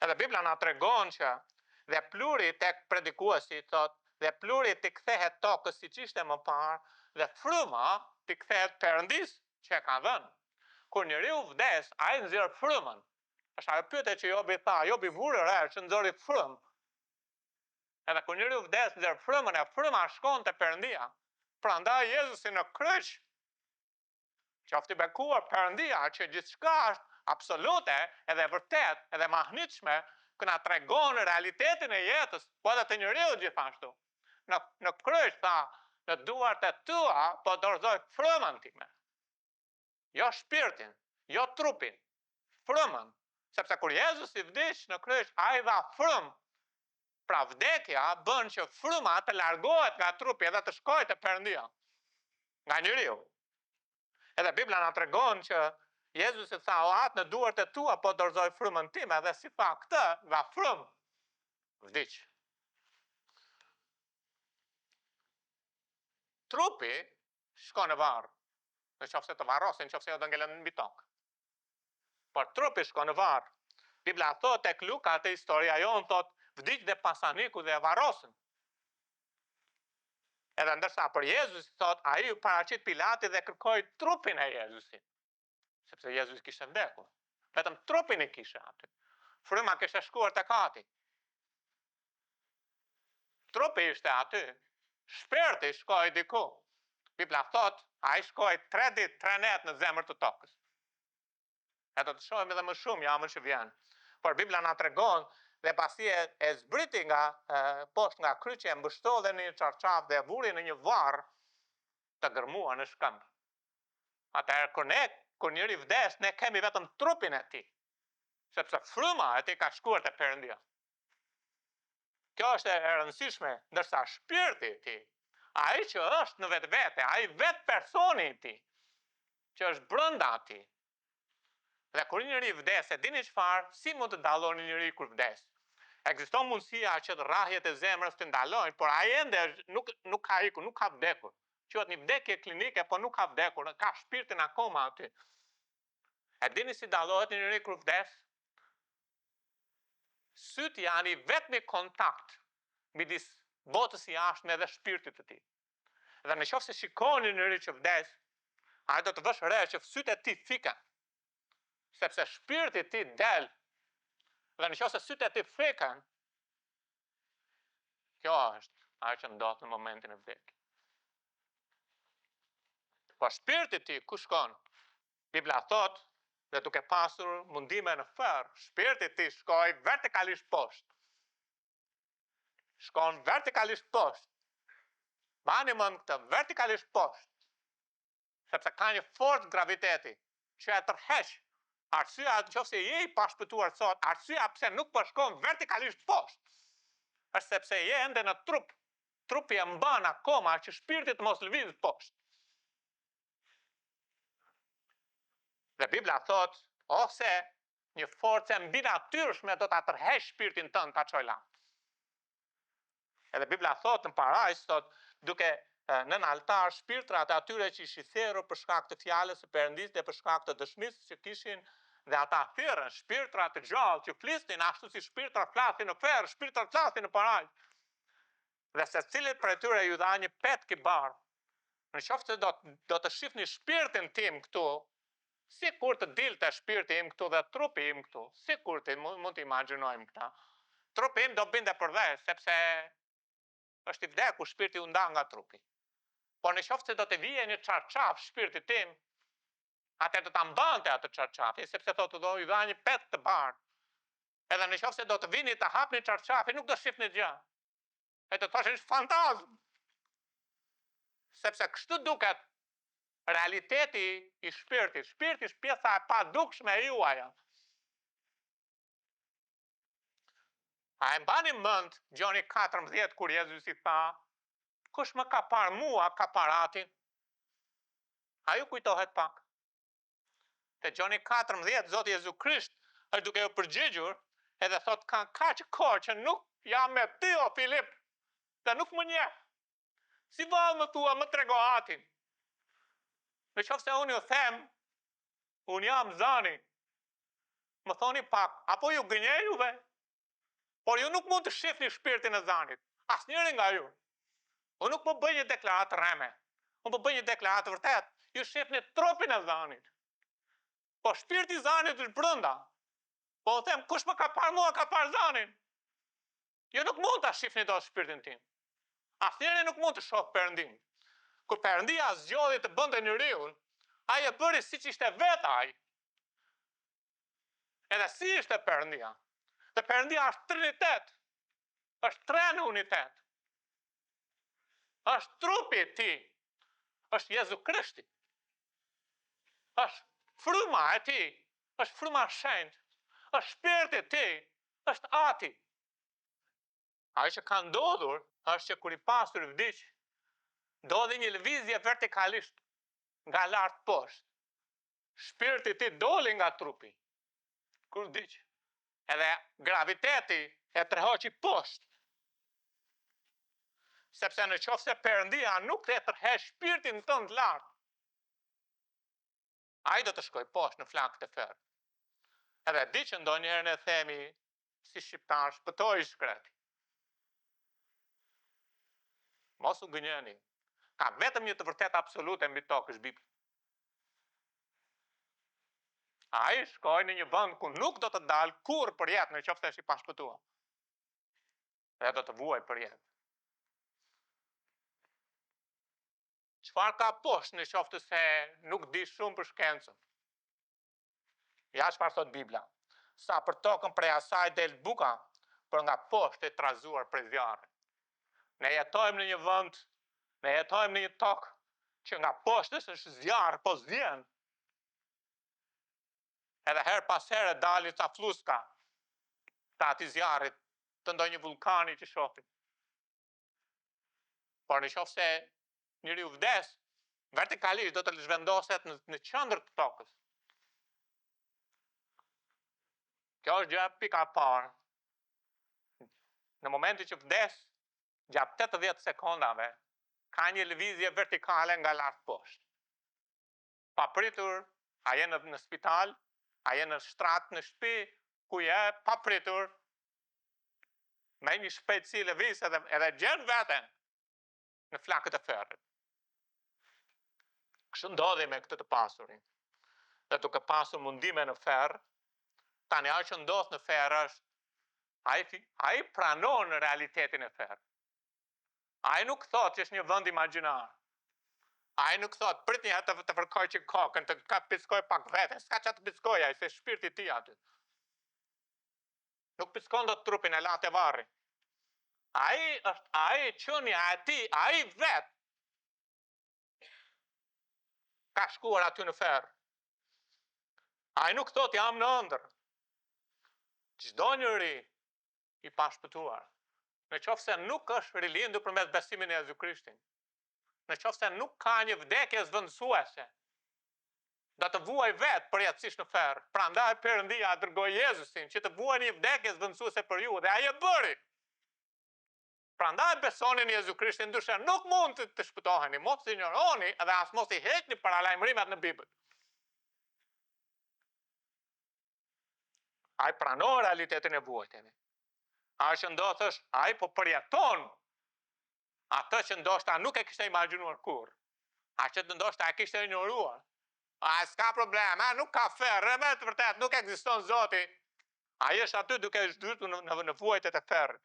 Edhe Bibla na tregon që dhe pluri tek predikuesi thotë dhe pluri të kthehet tokës siç ishte më parë, dhe fryma të kthehet Perëndis që ka dhënë. Kur njeriu vdes, ai nxjerr frymën. Është ajo pyetje që Jobi tha, Jobi vuri re që nxori frymë. Edhe kur njeriu vdes, nxjerr frymën, e fryma shkon te Perëndia. Prandaj Jezusi në kryq, qoftë I bekuar Perëndia që gjithçka është absolute, edhe vërtet, edhe mahnitshme, që na tregon realitetin e jetës, po edhe të njeriu gjithashtu. Në kryq tha, në duart e tua po dorëzoj frymën time. Jo shpirtin, jo trupin, frymën. Sepse kur Jezusi vdiq në kryq, ai dha frymë. Pra vdekja bën që fryma të largohet nga trupi edhe të shkojë te Perëndia. Nga njeriu. Edhe Bibla na tregon që Jezusi tha, o atë në duart e tua po dorëzoj frymën time, dhe si tha këtë, dha frymë. Vdiq. Trupi shkon në varr. Nëse të varrosin, nëse do ngelen mbi tokë. Por trupi shkon në varr. Bibla thotë tek Luka te historia jon thotë vdiq dhe pasaniku dhe e varrosën. Edhe ndërsa për Jezus thotë ai u paraqit Pilatit dhe kërkoi trupin e Jezusit. Sepse Jezusi kishte vdekur. Vetëm trupin e kishte aty. Fryma kishte shkuar tek Ati. Trupi ishte aty. Shpirti shkoi diku. Bibla thot, ai shkoi 3 ditë, 3 net në zemër të tokës. E do të shohim edhe më shumë javën që vjen. Por Bibla na tregon dhe pasi e zbriti nga poshtë nga kryqi, e mbështolli në një çarçaf dhe e vuri në një varr të gërmuar në shkëmb. Atëherë kur njëri vdes, ne kemi vetëm trupin e tij. Sepse fryma e tij ka shkuar te Perëndia. Kjo është e rëndësishme, ndërsa shpirti I tij, ai që është në vetvete, ai vetë personi I tij, që është brenda atij. Dhe kur njëri vdes, e dini çfarë, si mund të dalloni njëri kur vdes? Ekziston mundësia që të rrahjet e zemrës të ndalojnë, por ai ende nuk ka ikur, nuk ka vdekur. Quhet një vdekje klinike, por nuk ka vdekur, ka shpirtin akoma aty. E dini si dallohet njëri kur vdes? Syt janë I vetmi kontakt midis botës I jashtme dhe shpirtit të tij. Dhe nëse shikoni njëri që vdes, ai do të vësh re që syt e tij fiken. Sepse shpirti I tij del. Dhe nëse syt e tij fiken, kjo është ajo që ndodh në momentin e vdekjes. Po shpirti I tij ku shkon? Bibla thot, dhe duke pasur mundime në ferr, shpirti I tij shkoi vertikalisht poshtë. Shkon vertikalisht poshtë. Bani mend këtë, vertikalisht poshtë. sepse ka një forcë graviteti që e tërheq. Arsyeja nëse je i pashpëtuar sot, arsyeja pse nuk po shkon vertikalisht poshtë, është sepse je ende në trup. Trupi e mban akoma që shpirti të mos lëviz poshtë. Dhe Bibla thot, ose një forcë mbi natyrshme do ta tërheq shpirtin tënd ta çojë lart. Edhe Bibla thot në parajs, thot, duke nën altar shpirtrat e atyre që ishin thirrur për shkak të fjalës së Perëndisë dhe për shkak të dëshmisë që kishin, dhe ata thirrën shpirtra të gjallë që flisnin ashtu si shpirtra flasin në ferr, shpirtra flasin në parajs. Dhe secilit prej tyre ju dha një petk i bardhë. Nëse do të shihni shpirtin tim këtu, sikur të dilte shpirti im këtu dhe trupi im këtu, sikur të mund të imagjinojmë këta. Trupi im do binte përveç, sepse është i vdekur, shpirti u nda nga trupi. Por nëse do të vije një çarçaf shpirti tim, atëherë do ta mbante atë çarçafin, sepse thotë do i dha një petk të bardhë. Edhe nëse do të vini të hapni çarçafin, nuk do shihni gjë. E të thoshin është fantazm. Sepse kështu duket realiteti i shpirtit. Shpirti është pjesa e padukshme e juaja. A e mbani mend Gjoni 14 kur Jezusi tha, kush më ka parë mua, ka parë atin? A ju kujtohet pak? Te Gjoni 14, Zoti Jezu Krisht është duke u përgjigjur edhe thot ka kaq kohë që nuk jam me ty o Filip, dhe nuk më njeh. Si vallë më thua, më trego atin. Nëse unë ju them, unë jam Zani, më thoni pak, apo ju gënjej juve? Por ju nuk mund të shihni shpirtin e Zanit, asnjëri nga ju. Unë nuk po bëj një deklaratë rreme, unë po bëj një deklaratë vërtet. Ju shihni trupin e Zanit. Po shpirti i Zanit është brenda. Po u them, kush më ka parë mua, ka parë Zanin. Ju nuk mund ta shihni dot shpirtin tim. Asnjëri nuk mund të shohë Perëndin. Kur Perëndia zgjodhi të bënte njeriun, ai e bëri siç ishte vetë ai. Edhe si ishte Perëndia? Dhe Perëndia është trinitet. Është tre në unitet. Është trupi i tij. Është Jezu Krishti. Është fryma e tij. Është fryma e shenjtë. Është shpirti i tij. Është Ati. Ajo që ka ndodhur është që kur i pasur vdiq, ndodhi një lëvizje vertikalisht nga lart poshtë. Shpirti i tij doli nga trupi. Kur vdiq. Edhe graviteti e tërhoqi poshtë. Sepse nëse Perëndia nuk e tërheq shpirtin tënd lart, ai do të shkojë poshtë në flakët e ferrit. Edhe di që ndonjëherë ne themi si shqiptar, shpëtoi shkret. Mos u gënjeni. Ka vetëm një të vërtetë absolute mbi tokë, është Bibla. Ai shkoi në një vend ku nuk do të dalë kurrë për jetë nëse është i pashpëtuar. Dhe do të vuaj për jetë. Çfarë ka poshtë nëse se nuk di shumë për shkencën? Ja çfarë thot Bibla. Sa për tokën prej asaj del buka, por nga poshtë e trazuar prej zjarrit. Ne jetojmë në një vend, ne jetojmë në një tokë që nga poshtë është zjarr, po zjen. Edhe her pas here dalin ca fluska të atij zjarrit, të ndonjë vulkani që shohim. Por nëse njeriu vdes, vertikalisht do të zhvendoset në qendër të tokës. Kjo është gjë pika e parë. Në momentin që vdes, gjatë 80 sekondave, ka një lëvizje vertikale nga lart poshtë. Papritur, a je në spital, a je në shtrat në shtëpi, ku je papritur, me një shpejtësi lëviz edhe gjen veten në flakët e ferrit. Kështu ndodhi me këtë të pasurin. Dhe duke pasur mundime në ferr, tani ajo që ndodh në ferr është ai pranon në realitetin e ferr. Ai nuk thot që është një vend imagjinar. Ai nuk thot prit një herë të fërkoj që kokën, të ka piskoj pak veten, s'ka çat të piskoj ai, se shpirti i tij aty. Nuk piskon dot trupin e latë varri. Ai është ai çunja e tij, ai vet. ka shkuar aty në ferr. Ai nuk thot jam në ëndër. Çdo njeri i pashpëtuar, në qoftë se nuk është rilindur përmes besimit në Jezu Krishtin, në qoftë se nuk ka një vdekje zvendësuese, do të vuaj vetë përjetësisht në ferr. Prandaj Perëndia dërgoi Jezusin që të vuajë një vdekje zvendësuese për ju dhe ai e bëri. Prandaj besoni në Jezu Krishtin, ndryshe nuk mund të shpëtoheni, mos i ignoroni dhe as mos i heqni paralajmërimet në Bibël. Ai pranon realitetin e vuajtjeve. Ai që ndoshta ai po përjeton atë që ndoshta nuk e kishte imagjinuar kurrë. A që ndoshta e kishte ignoruar. A s'ka problem, nuk ka ferr, me të vërtet nuk ekziston Zoti. Ai është aty duke zhdytur në vuajtjet e ferrit.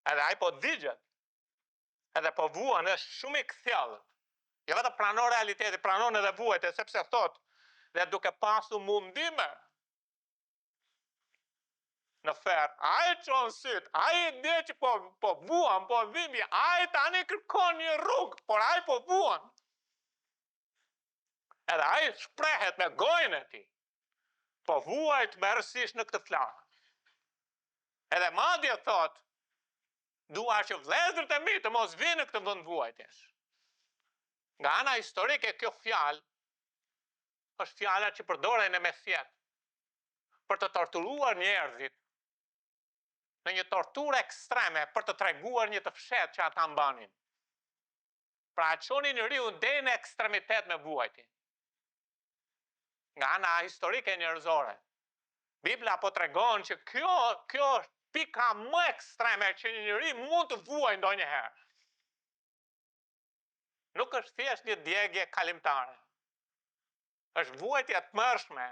Edhe ai po digjet. Edhe po vuan, është shumë i kthjellë. Jo vetëm pranon realitetin, pranon edhe vuajtjet, sepse thot, dhe duke pasur mundime në ferr, ai çon syt, ai dhe që po vuan, po dhimbje, ai tani kërkon një rrugë, por ai po vuan. Edhe ai shprehet me gojën e tij. Po vuajt me rësisht në këtë flakë. Edhe madje thot, dua që vëllezërit e mi të mos vinë në këtë vend vuajtjesh. Nga ana historike kjo fjalë është fjala që përdoren në Mesjet për të torturuar njerëzit në një torturë ekstreme për të treguar një të fshetë që ata mbanin. Pra çoni njeriu deri në ekstremitet me vuajtje. Nga ana historike njerëzore. Bibla po tregon që kjo është pika më ekstreme që një njeri mund të vuajë ndonjëherë. Nuk është thjesht një djegje kalimtare. Është vuajtje e tmerrshme,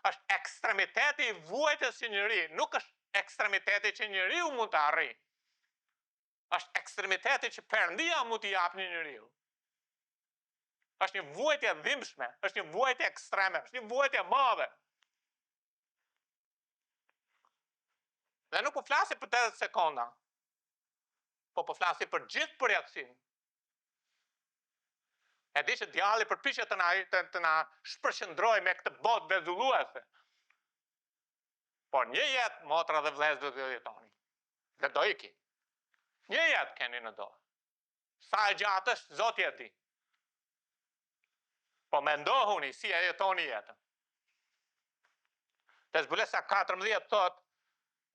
është ekstremiteti i vuajtjes së njeriu, nuk është ekstremiteti që njeriu mund të arrijë. Është ekstremiteti që Perëndia mund t'i japë një njeriu. Është një vuajtje dhimbshme, është një vuajtje ekstreme, është një vuajtje e madhe. Dhe nuk po flasim për 80 sekonda, po flasim për gjithë përjetësinë. E di që djalli përpiqet të na shpërqendrojë me këtë botë vezulluese. Por një jetë, motra dhe vëllezër do jetoni. Dhe do iki. Një jetë keni në dorë. Sa e gjatë është, Zoti e di. Po mendohuni si e jetoni jetën. Te Zbulesa 14 thot,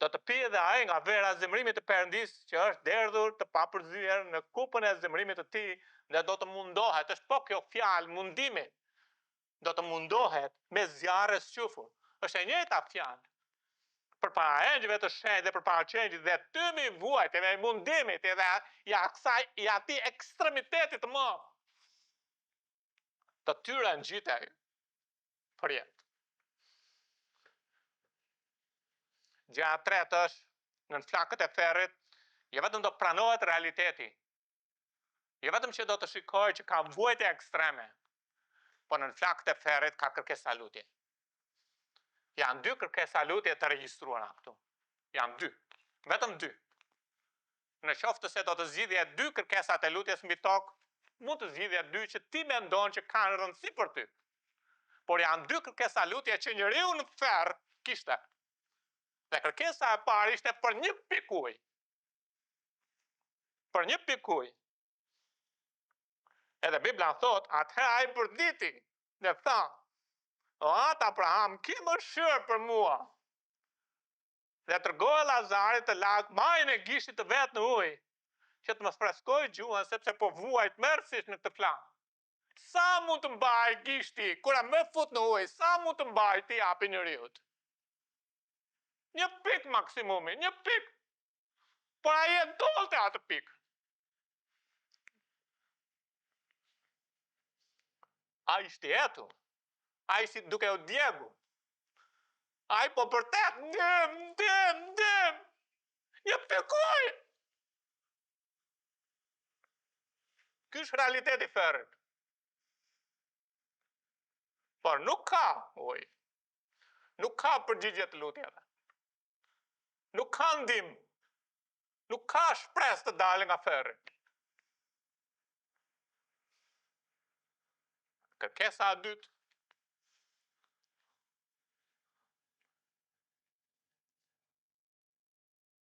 do të pijë dhe ai nga vera e zemrimit të Perëndisë që është derdhur të papërzyer në kupën e zemrimit të tij dhe do të mundohet, është po kjo fjalë mundimi, do të mundohet me zjarre squfur. Është e njëjta fjalë. Përpara engjëve të shenjtë dhe përpara qenjit dhe tymi vuajtjeve e mundimit edhe i atij ekstremitetit të madh. Të tyre ngjitej për jetë. Gjëja e tretë është, në flakët e ferrit, jo vetëm do pranohet realiteti, jo vetëm që do të shikoj që ka vuajtje ekstreme, po në flakët e ferrit ka kërkesa lutje. Janë 2 kërkesa lutje të regjistruara këtu. Janë 2. Vetëm 2. Në qoftë se do të zgjidhje 2 kërkesat e lutjes mbi tokë, mund të zgjidhje 2 që ti mendon që kanë rëndësi për ty. Por janë 2 kërkesa lutje që njeriu në ferr kishte. Dhe kërkesa e parë ishte për një pikë ujë. Për një pikë ujë. Edhe Bibla thot, atëherë ai përditi dhe tha, o atë Abraham, ki mëshirë për mua. Dhe tërgoj Lazarit të lagë majën e gishtit të vetë në ujë, që të më freskoj gjuhën sepse po vuajt mërësisht në këtë flakë. Sa mund të mbaj gishti, kura më fut në ujë, sa mund të mbaj ti api njeriut? Një pik maksimumi, një pik. Por ai e dolte atë pik. Ai ishte etu. Ai si duke u djegu. Ai po përtet, ndim. Një pikoj. Ky është realiteti ferrit. Por nuk ka ujë. Nuk ka përgjigje të lutjeve. Nuk ka ndim. Nuk ka shpresë të dalë nga ferri. Kërkesa e dytë,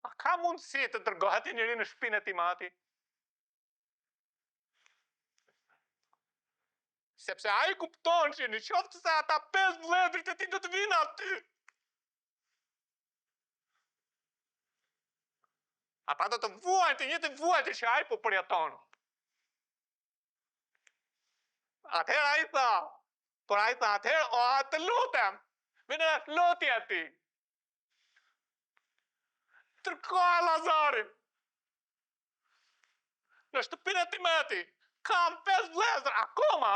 a ka mundësi të dërgohet njëri në shtëpinë e timati? Sepse ai kupton që në qoftë se ata 5 vëllezërit e tij do të vinë aty, ata do të vuajnë të njëjtin vuajtje që ai po përjeton. Atëherë ai tha, atëherë, o, të lutem, vjen lotja ti. Tërkoha Lazarin. Në shtëpinë e timeti, kam 5 vëllezër, akoma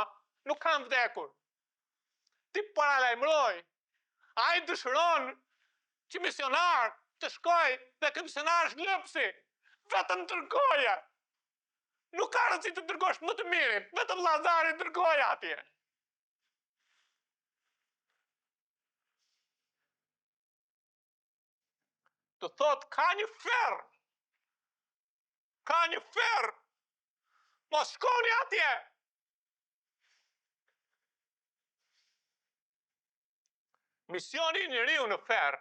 nuk kanë vdekur. Ti paralajmëroj, ai dëshiron që misionar të shkoj dhe kë misionar është lëpsi, vetëm dërgoja. Nuk ka rëndësi të dërgosh më të mirin, vetëm Lazarin dërgoja atje. Të thot, ka një ferë, mos shkoni atje. Misioni i njeriu në ferë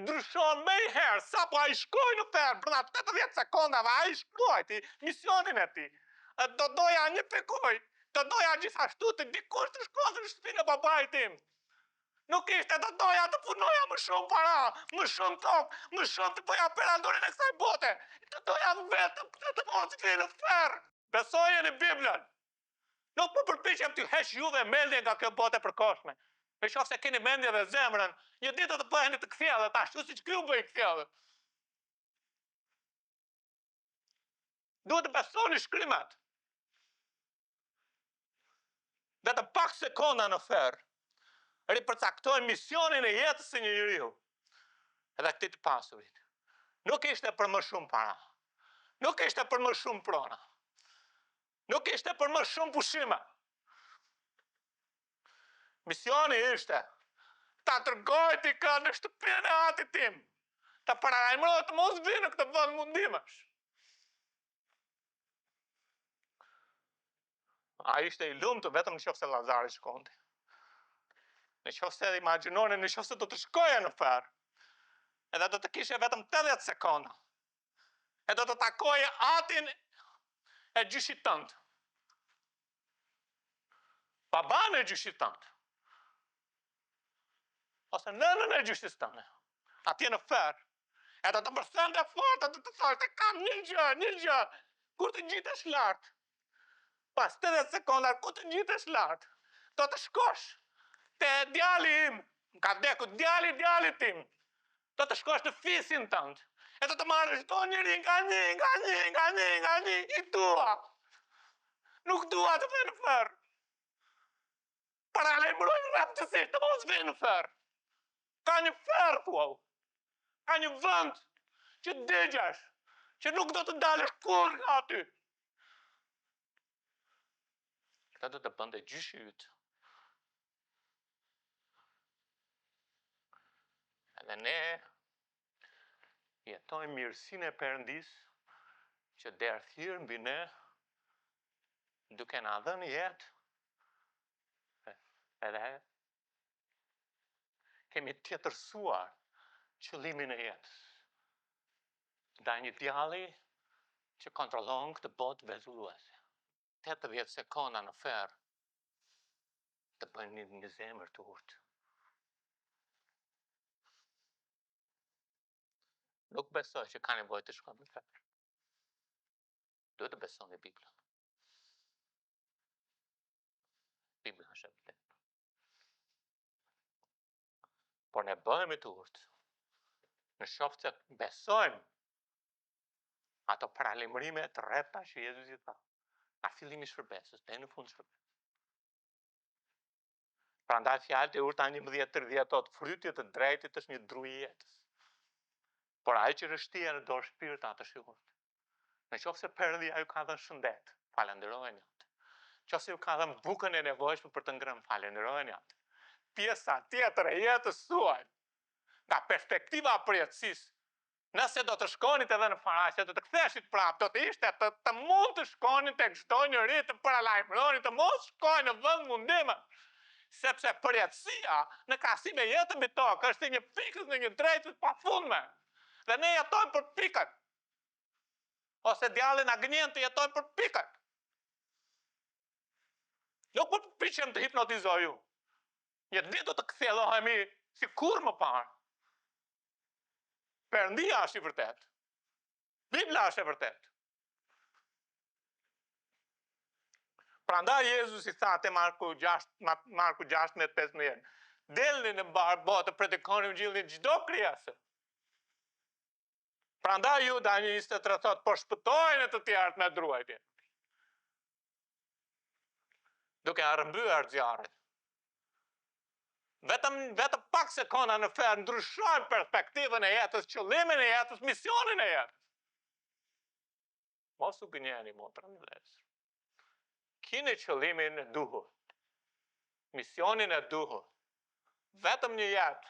ndryshon me i herë, sa po a i shkoj në ferë, brënda 80 sekondave, a i shkoj ti, misionin e ti. Do doja një pekoj, do doja gjithashtu të dikush të shkosë në shtëpinë e babait tim. Nuk ishte, do doja të punoja më shumë para, më shumë tokë, më shumë të bëja perandorin e kësaj bote. Do doja vetëm të mos vi në ferë. Besoje në Biblën. Nuk më përpiqem të heq juve mendje nga kjo bote përkohshme. Në qoftë se keni mendje dhe zemrën, një ditë të bëheni të kthjellët, ashtu siç ky u bëi kthjellët. Duhet të besoni shkrimet. Dhe të pak sekonda në ferë, ripërcaktojnë misionin e jetës së një njeriu. Edhe këtij të pasurit. Nuk ishte për më shumë para. Nuk ishte për më shumë prona. Nuk ishte për më shumë pushime. Misioni ishte ta dërgoj ti ka në shtëpinë e atit tim. Ta paralajmëroj të mos vi në këtë vend mundimesh. A ishte i lumtur vetëm nëse Lazari shkonte. Nëse imagjinoni, nëse do të shkoje në ferë, edhe do të kishe vetëm 80 sekonda. E do të takoje atin e gjyshit tënd. Baban e gjyshit tënd. Ose nënën e gjyshit tënd. Atje në ferë. E do të përthente fort, do të thoshte kam një gjë. Kur të gjitesh lart, pas 80 sekonda, kur të gjitesh lart, do të shkosh te djali im, ka vdekur djali tim. Do të shkosh në fisin tënd. E do të marrësh çdo njeri nga një, i dua. Nuk dua të vë në ferë. Paralajmëroj rapëtësisht të mos vë në ferë. Ka një ferë, thua. Ka një vend që dëgjesh, që nuk do të dalësh kur nga aty. Këta do të bënde gjyshi yt. Edhe ne jetojmë mirësinë e Perëndis që derdhir mbi ne duke na dhënë jetë. Edhe kemi tjetërsuar qëllimin e jetës. Ndaj një djalli që kontrollon këtë botë vezulluese. 80 sekonda në ferë të bëjnë një zemër të urtë. Nuk besoj që ka nevojë të shkojmë në ferë. Duhet të besoni Biblën. Bibla është e vërtetë. Por ne bëhemi të urtë. Në qoftë se besojmë ato paralajmërime të rrepta që Jezusi tha, nga fillimi i shërbesës deri në fund shërbesës. Prandaj fjalët e urta 11:30 frytje të drejtit është një dru i jetës. Por ai që rështia në dorë shpirtin atë është i urtë. Në qoftë se Perëndia ju ka dhënë shëndet, falenderojeni atë. Nëse ju ka dhënë bukën e nevojshme për të ngrënë, falenderojeni atë. Pjesa tjetër e jetës suaj, nga perspektiva e përjetësisë, Nëse do të shkonit edhe në Faraqe, do të ktheshit prapë, do të ishte të mund të shkonit tek çdo njeri të paralajmëronit, të mos shkojnë në vend mundime. Sepse përjetësia në krahasim me jetën mbi tokë është një pikës në një drejtës pafundme. Dhe ne jetojmë për pikët. Ose djallin a gënjen të jetojmë për pikët. Nuk për përpiqem të hipnotizoj ju. Një ditë do të kthjellohemi si kur më parë. Perëndia është i vërtet. Bibla është e vërtet. Prandaj Jezusi tha te Marku 16:15. Delni në mbar botë, predikoni ungjillin çdo krijesë. Prandaj Juda 23 thot, po shpëtojnë të tjerët me druajtje. Duke arrëmbyer zjarrin. Vetëm pak sekonda në fer ndryshojnë perspektivën e jetës, qëllimin e jetës, misionin e jetës. Mos u gënjeni, motra dhe vëllezër. Kini qëllimin e duhur, misionin e duhur, vetëm një jetë,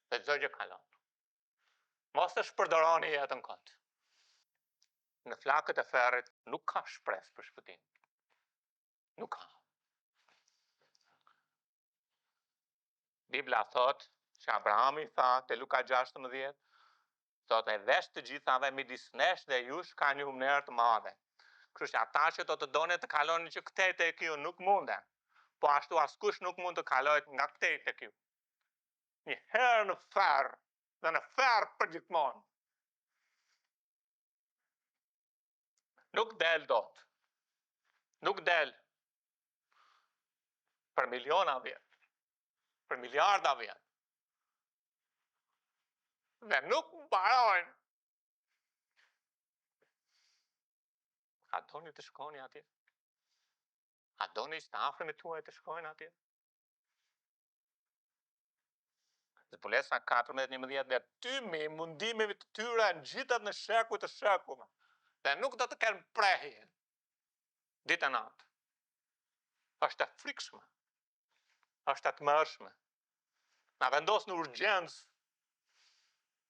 dhe çdo gjë kalon. Mos të shpërdoroni jetën kot. Në flakët e ferrit nuk ka shpresë për shpëtim. Nuk ka. Bibla thot, që Abrahami tha te Luka 16, thot e vesh të gjithave midis nesh dhe jush ka një humner të madhe. Kështu që ata që do të donin të kalonin që këtej te kjo nuk munden. Po ashtu askush nuk mund të kalojt nga këtej te kjo. Një herë në ferr, dhe në ferr për gjithmonë. Nuk del dot. Nuk del për miliona vjet, për miliarda vjet. Dhe nuk mbarojnë. A doni të shkoni atje? A doni që të afërmit tuaj të shkojnë atje? Zbulesa 14:11 dhe tymi mundimeve të tyre në gjithat në shekuj të shekume. Dhe nuk do të kenë prehje. Ditë e natë. Është e frikshme. Është e tmerrshme. Na vendos në urgjencë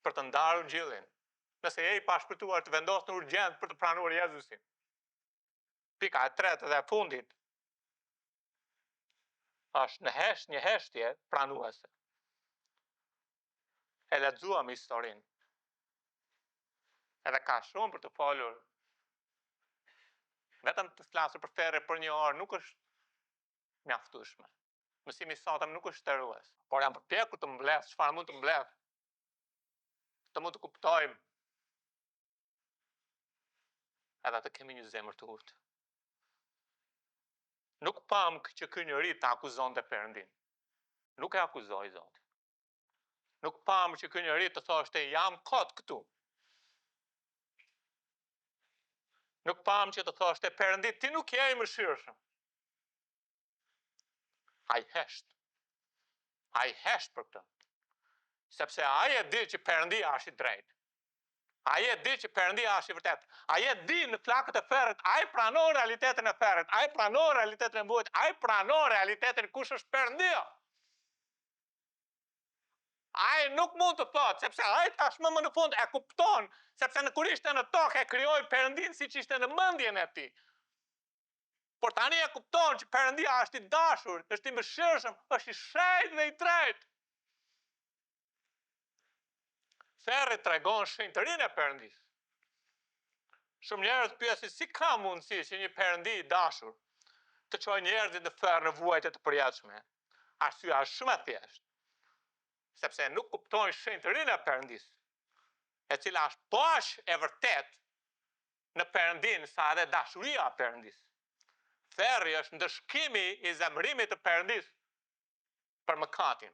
për të ndarë ungjillin. Nëse je i pashpëtuar të vendos në urgjencë për të pranuar Jezusin. Pika e tretë dhe e fundit është një heshtje pranuese. E lexuam historinë. Edhe ka shumë për të folur. Vetëm të flasur për ferre për një orë nuk është mjaftueshme. Mësimi i sotëm nuk është shërues, por jam përpjekur të mbledh çfarë mund të mbledh. Të mund të kuptojmë. Edhe të kemi një zemër të urtë. Nuk pam që ky njeri të akuzonte Perëndin. Nuk e akuzoi Zoti. Nuk pam që ky njeri të thoshte jam kot këtu. Nuk pam që të thoshte Perëndi ti nuk je i mëshirshëm. Ai hesht për këtë. Sepse ai e di që Perëndia është i drejtë. Ai e di që Perëndia është i vërtet. Ai e di në flakët e ferrit, ai pranon realitetin e ferrit, ai pranon realitetin e mbuajt, ai pranon realitetin kush është Perëndia. Ai nuk mund të thotë, sepse ai tashmë më në fund e kupton, sepse në kur ishte në tokë e krijoi Perëndin siç ishte në mendjen e tij. Por tani e kupton që Perëndia është i dashur, është i mëshirshëm, është i shenjtë dhe i drejtë. Ferri tregon shenjtërinë e Perëndisë. Shumë njerëz pyesin si ka mundësi që një Perëndi i dashur të çojë njerëzit në ferr në vuajtje të përjetshme. Arsyeja është shumë e thjeshtë. Sepse nuk kuptojnë shenjtërinë e Perëndisë, e cila është aq e vërtet në Perëndin sa edhe dashuria e Perëndisë. Ferri është ndëshkimi i zemërimit të Perëndisë për mëkatin.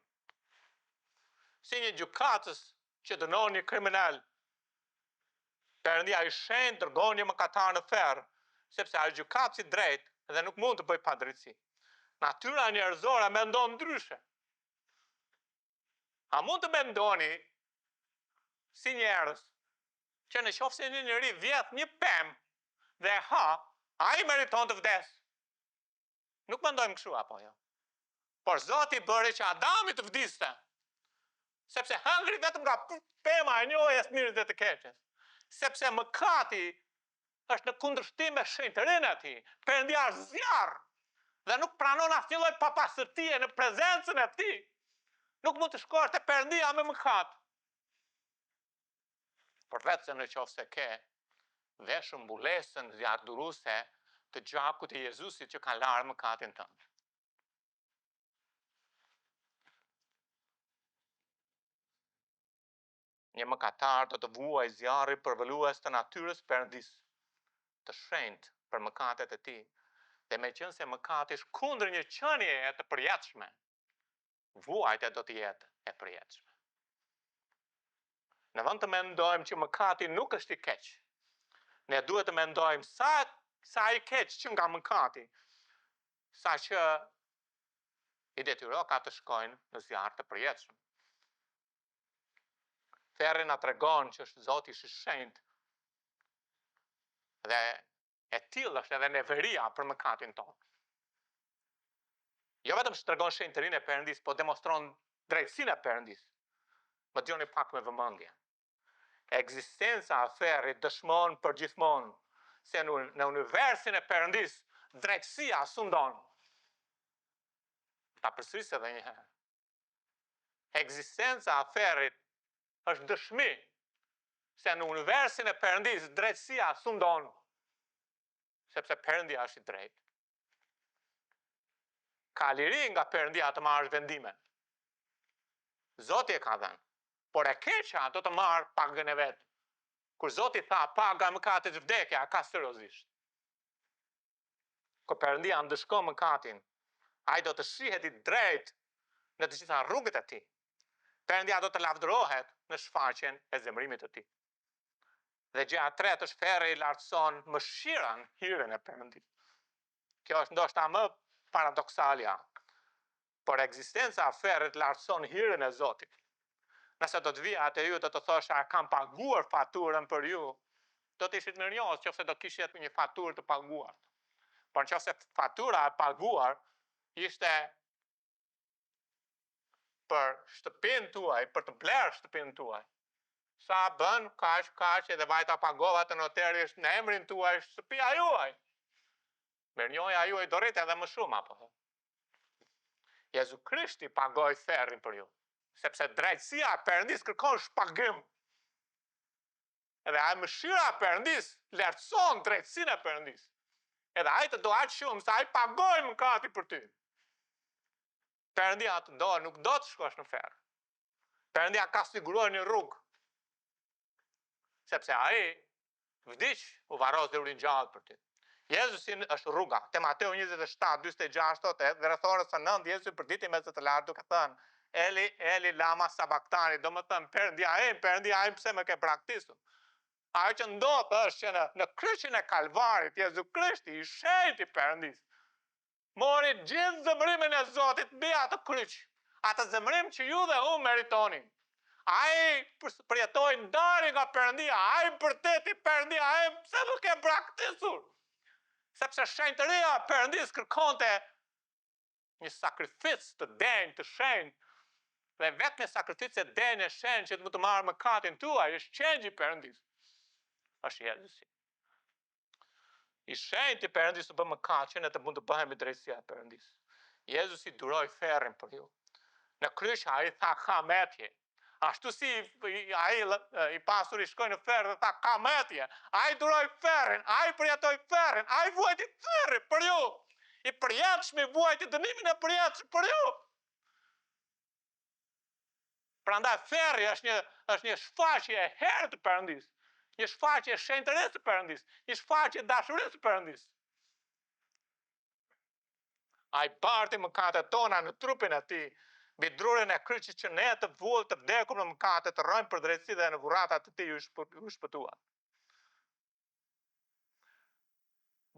Si një gjykatës që dënon një kriminal, Perëndia i shenjtë dërgon një mëkatar në ferr, sepse ai gjykatës i drejtë dhe nuk mund të bëjë padrejtësi. Natyra njerëzore mendon ndryshe. A mund të mendoni si njerëz që në qoftë se një njeri vjedh një pemë dhe ha, ai meriton të vdes? Nuk mendojmë kështu apo jo? Por Zoti bëri që Adami të vdiste, sepse hëngri vetëm nga pema e njohjes mirë dhe të keqes. Sepse mëkati është në kundërshtim me shenjtërinë e tij. Perëndia është zjarr dhe nuk pranon asnjë lloj papastërtie në prezencën e tij. Nuk mund të shkosh te Perëndia me mëkat. Por vetëm në qoftë se ke veshën mbulesën zjarrduruese të gjakut të Jezusit që ka larë mëkatin tënd. Një mëkatar do të vuaj zjarri përvëlues të natyrës Perëndis, të shenjtë për mëkatet e tij. Dhe meqense mëkati është kundër një qenieje të përjetshme, vuajtja do të jetë e përjetshme. Në vend të mendojmë që mëkati nuk është i keq, ne duhet të mendojmë sa i keq që nga mëkati, sa që i detyro ka të shkojnë në zjarr të përjetshëm. Ferri na tregon që është Zoti i shenjtë dhe e tillë është edhe neveria për mëkatin tonë. Jo vetëm që tregon shenjtërinë e Perëndis, po demonstron drejtësinë e Perëndis. Më dëgjoni pak me vëmendje. Ekzistenca e ferrit dëshmon përgjithmonë se në universin e Perëndis drejtësia sundon. Ta përsëris edhe një herë. Ekzistenca e ferrit është dëshmi se në universin e Perëndis drejtësia sundon, sepse Perëndia është i drejtë. Ka liri nga Perëndia të marrësh vendime. Zoti e ka dhënë, por e keqja do të marrë pagën e vet. Kur Zoti tha paga e mëkatit vdekja, ka seriozisht. Kur Perëndia ndëshkon mëkatin, ai do të shihet i drejtë në të gjitha rrugët e tij. Perëndia do të lavdërohet në shfaqjen e zemrimit të tij. Dhe gjëja e tretë është ferri i lartëson mëshirën, hirën e Perëndis. Kjo është ndoshta më paradoksalja, por ekzistenca e ferrit lartëson hirën e Zotit. Nëse do të vija te ju do të thosha kam paguar faturën për ju, do të ishit mirënjohës nëse do kishit një faturë të paguar. Por nëse fatura e paguar ishte për shtëpinë tuaj, për të blerë shtëpinë tuaj. Sa bën, kaq edhe vajta pagova të noteri është në emrin tuaj, shtëpia juaj. Mirënjohja juaj do rritë edhe më shumë apo? Jezu Krishti pagoi ferrin për ju, sepse drejtësia e Perëndis kërkon shpagim. Edhe ai mëshira e Perëndis lartëson drejtësinë e Perëndis. Edhe ai të do aq shumë sa ai pagoi mëkati për ty. Perëndia të do, nuk do të shkosh në ferr. Perëndia ka siguruar një rrugë. Sepse ai vdiq, u varros dhe u ringjall për ty. Jezusi është rruga. Te Mateu 27:46 thotë, dhe rreth orës së 9 Jezusi përditi mes të lartë duke thënë, Eli, Eli, lama sabaktani, do më thënë, Perëndia im, pse më ke braktisur? Ajo që ndodh është që në kryqin e Kalvarit, Jezu Krishti, i shenjtë i Perëndis, mori gjithë zemrimin e Zotit mbi atë kryq. Atë zemrim që ju dhe unë meritonin. Ai përjetoi ndarje nga Perëndia, ai vërteti Perëndia, ai pse më ke braktisur? Sepse shenjtëria e Perëndis kërkonte një sakrificë të denjë, të shenjtë. Dhe vetëm sakrificë e denjë e shenjtë që të marrë mëkatin tuaj është qengji i Perëndis. Është Jezusi. I shenjtë i Perëndis të bë mëkat që ne të mund të bëhemi drejtësia e Perëndis. Jezusi duroi ferrin për ju. Në kryq ai tha kametje. Ashtu si ai i pasur i shkoi në ferr dhe tha kametje. Ai duroi ferrin, ai përjetoi ferrin, ai vuajti ferrin për ju. I përjetshmi vuajti dënimin e përjetshëm për ju. Prandaj ferri është një shfaqje e herë të Perëndis. Një shfaqje e shenjtërisë të Perëndis, një shfaqje e dashurisë të Perëndis. Ai barti mëkatet tona në trupin e tij, mbi drurën e kryqit që ne të vull të vdekur në mëkate, të rrojmë për drejtësi dhe në dhuratat të tij u shpëtuan.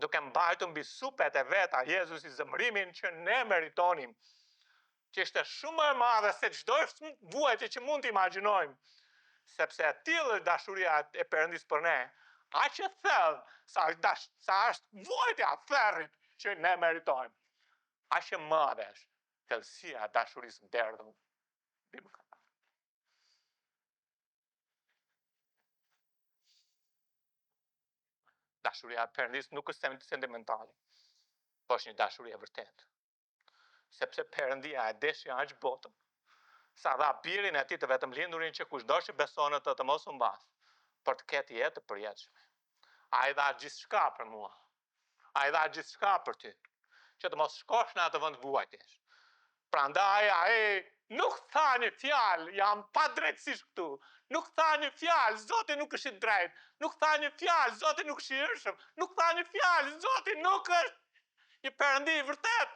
Duke mbajtur mbi supet e veta Jezusi zemrimin që ne meritonim, që ishte shumë më e madhe se çdo vuajtje që mund të imagjinojmë, sepse e tillë është dashuria e Perëndis për ne, aq e thellë sa është vuajtja e ferrit që ne meritojmë. Aq e madhe është. thellësia e dashurisë derdhëm. Dashuria e Perëndis nuk është sentimentale, po është një dashuri e vërtetë. Sepse Perëndia e deshi aq botën, sa dha birin e tij të vetëm lindurin që kushdo që beson atë të mos u mbas, për të ketë jetë të përjetshme. Ai dha gjithçka për mua. Ai dha gjithçka për ty, që të mos shkosh në atë vend vuajtjesh. Prandaj ai nuk tha një fjalë, jam pa drejtësisht këtu. Nuk tha një fjalë, Zoti nuk është i drejtë. Nuk tha një fjalë, Zoti nuk është i hyrshëm. Nuk tha një fjalë, Zoti nuk është një Perëndi i vërtet.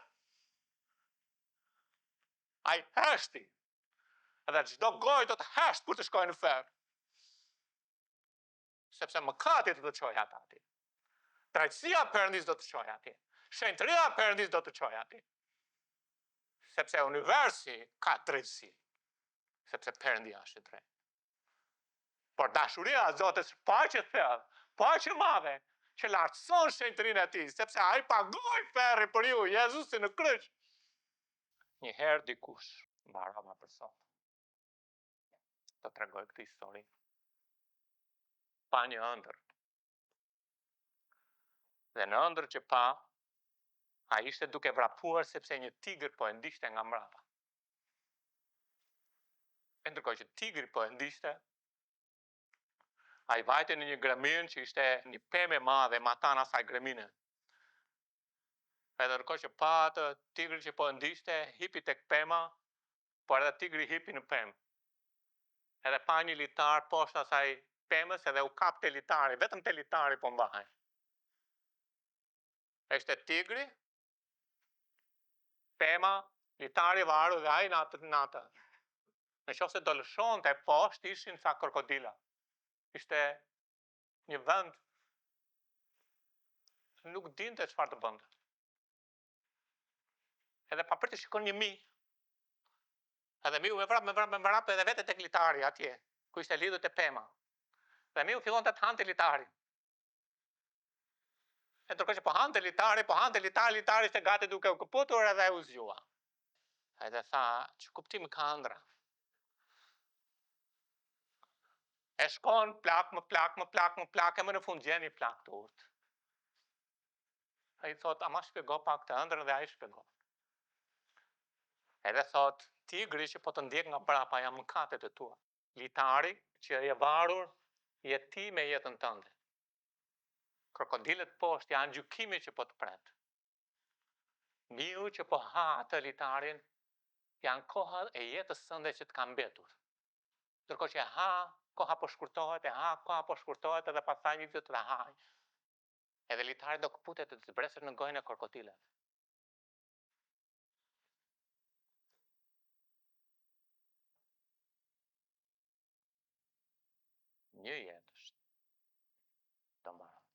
Ai heshti. Edhe çdo gojë do të hesht kur të shkojë në ferr. Sepse mëkati do të çojë ata aty. Drejtësia e Perëndis do të çojë aty. Shenjtëria e Perëndis do të çojë aty. Sepse universi ka drejtësi. Sepse Perëndia është i drejtë. Por dashuria e Zotit është paqe thellë, paqe madhe, që lartëson shenjtërinë e tij, sepse ai pagoi ferrin për ju, Jezusi në kryq. Një herë dikush, mbarova për sot, të tregoj këtë histori. Pa një ëndër. Dhe në ëndër që pa, ai ishte duke vrapuar sepse një tigër po e ndiqte nga mbrapa. E ndërkohë që tigri po e ndiqte, ai vajte në një graminë që ishte një pemë e madhe, matana asaj gramine. Edhe ndërkohë që pa atë tigrin që po e ndiqte, hipi tek pema, por edhe tigri hipi në pemë. Edhe pa një litar poshtë asaj pemës, edhe u kap te litari, vetëm te litari po mbahej. Ishte tigri, pema, litari varur dhe ai natë. Në qoftë se do lëshonte poshtë, ishin sa krokodila. Ishte një vend nuk dinte çfarë të bënte. Edhe pa pritë shikon një mi. Edhe miu me vrap edhe vete tek litari atje, ku ishte lidhur te pema. Dhe miu fillon të hante litarin. E ndërkohë që po hante litari ishte gati duke u këputur edhe u zgjua. Edhe tha, që kuptim ka ëndra? E shkon plak, e më në fund gjen një plak të urtë. Ai thot, ama shpjego pak të ëndrën dhe ai shpjegon. Edhe thot, tigri që po të ndjek nga brapa janë mëkatet e tua. Litari që je varur, je ti me jetën tënde. Krokodilet poshtë janë gjykimi që po të pret. Miu që po ha atë litarin, janë kohat e jetës sënde që të ka mbetur. Ndërkohë që ha, koha po shkurtohet, edhe pastaj një ditë të haj. Edhe litari do këputet të zbreset në gojën e krokodilet. Një jetë është të mbaron.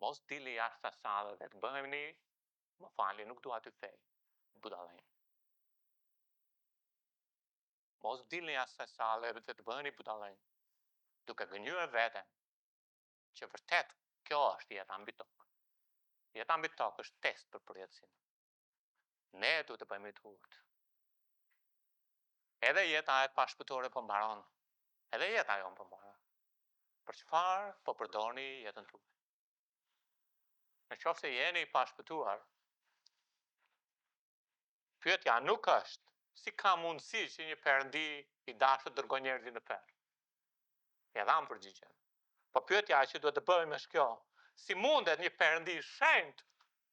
Mos dili jashtë asaj dhe të bëheni, më fali, nuk dua të thej, budallën. Mos dilni jashtë asaj dhe të bëheni budallën, duke gënjur veten që vërtet kjo është jeta mbi tokë. Jeta mbi tokë është test për përjetësinë. Ne duhet të bëhemi të urtë. Edhe jeta e pashpëtore po mbaron. Edhe jeta jonë po mbaron. Për çfarë po përdorni jetën tuaj? Në qoftë se jeni i pashpëtuar, pyetja nuk është si ka mundësi që një Perëndi i dashur të dërgojë njerëzit në ferr. Ja dham përgjigjen. Po pyetja që duhet të bëjmë është kjo: si mundet një Perëndi i shenjtë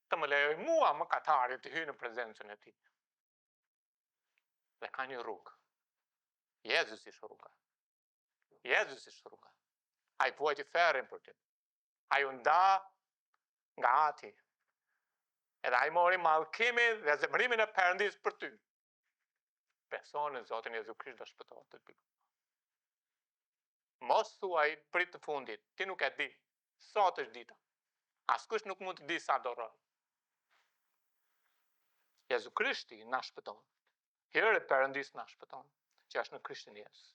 të më lejojë mua mëkatarit të hyj në prezencën e tij? Dhe ka një rrugë. Jezusi është rruga. Jezusi është rruga. Ai vuajti ferrin për ty. Ai u nda nga ati. Edhe ai mori mallkimin dhe zemërimin e Perëndis për ty. Besoni në Zotin Jezu Krisht do shpëtohet të ty. Mos thuaj prit të fundit, ti nuk e di. Sot është dita. Askush nuk mund të di sa do rrojë. Jezu Krishti na shpëton. Hiri i Perëndis na shpëton, që është në Krishtin Jezus.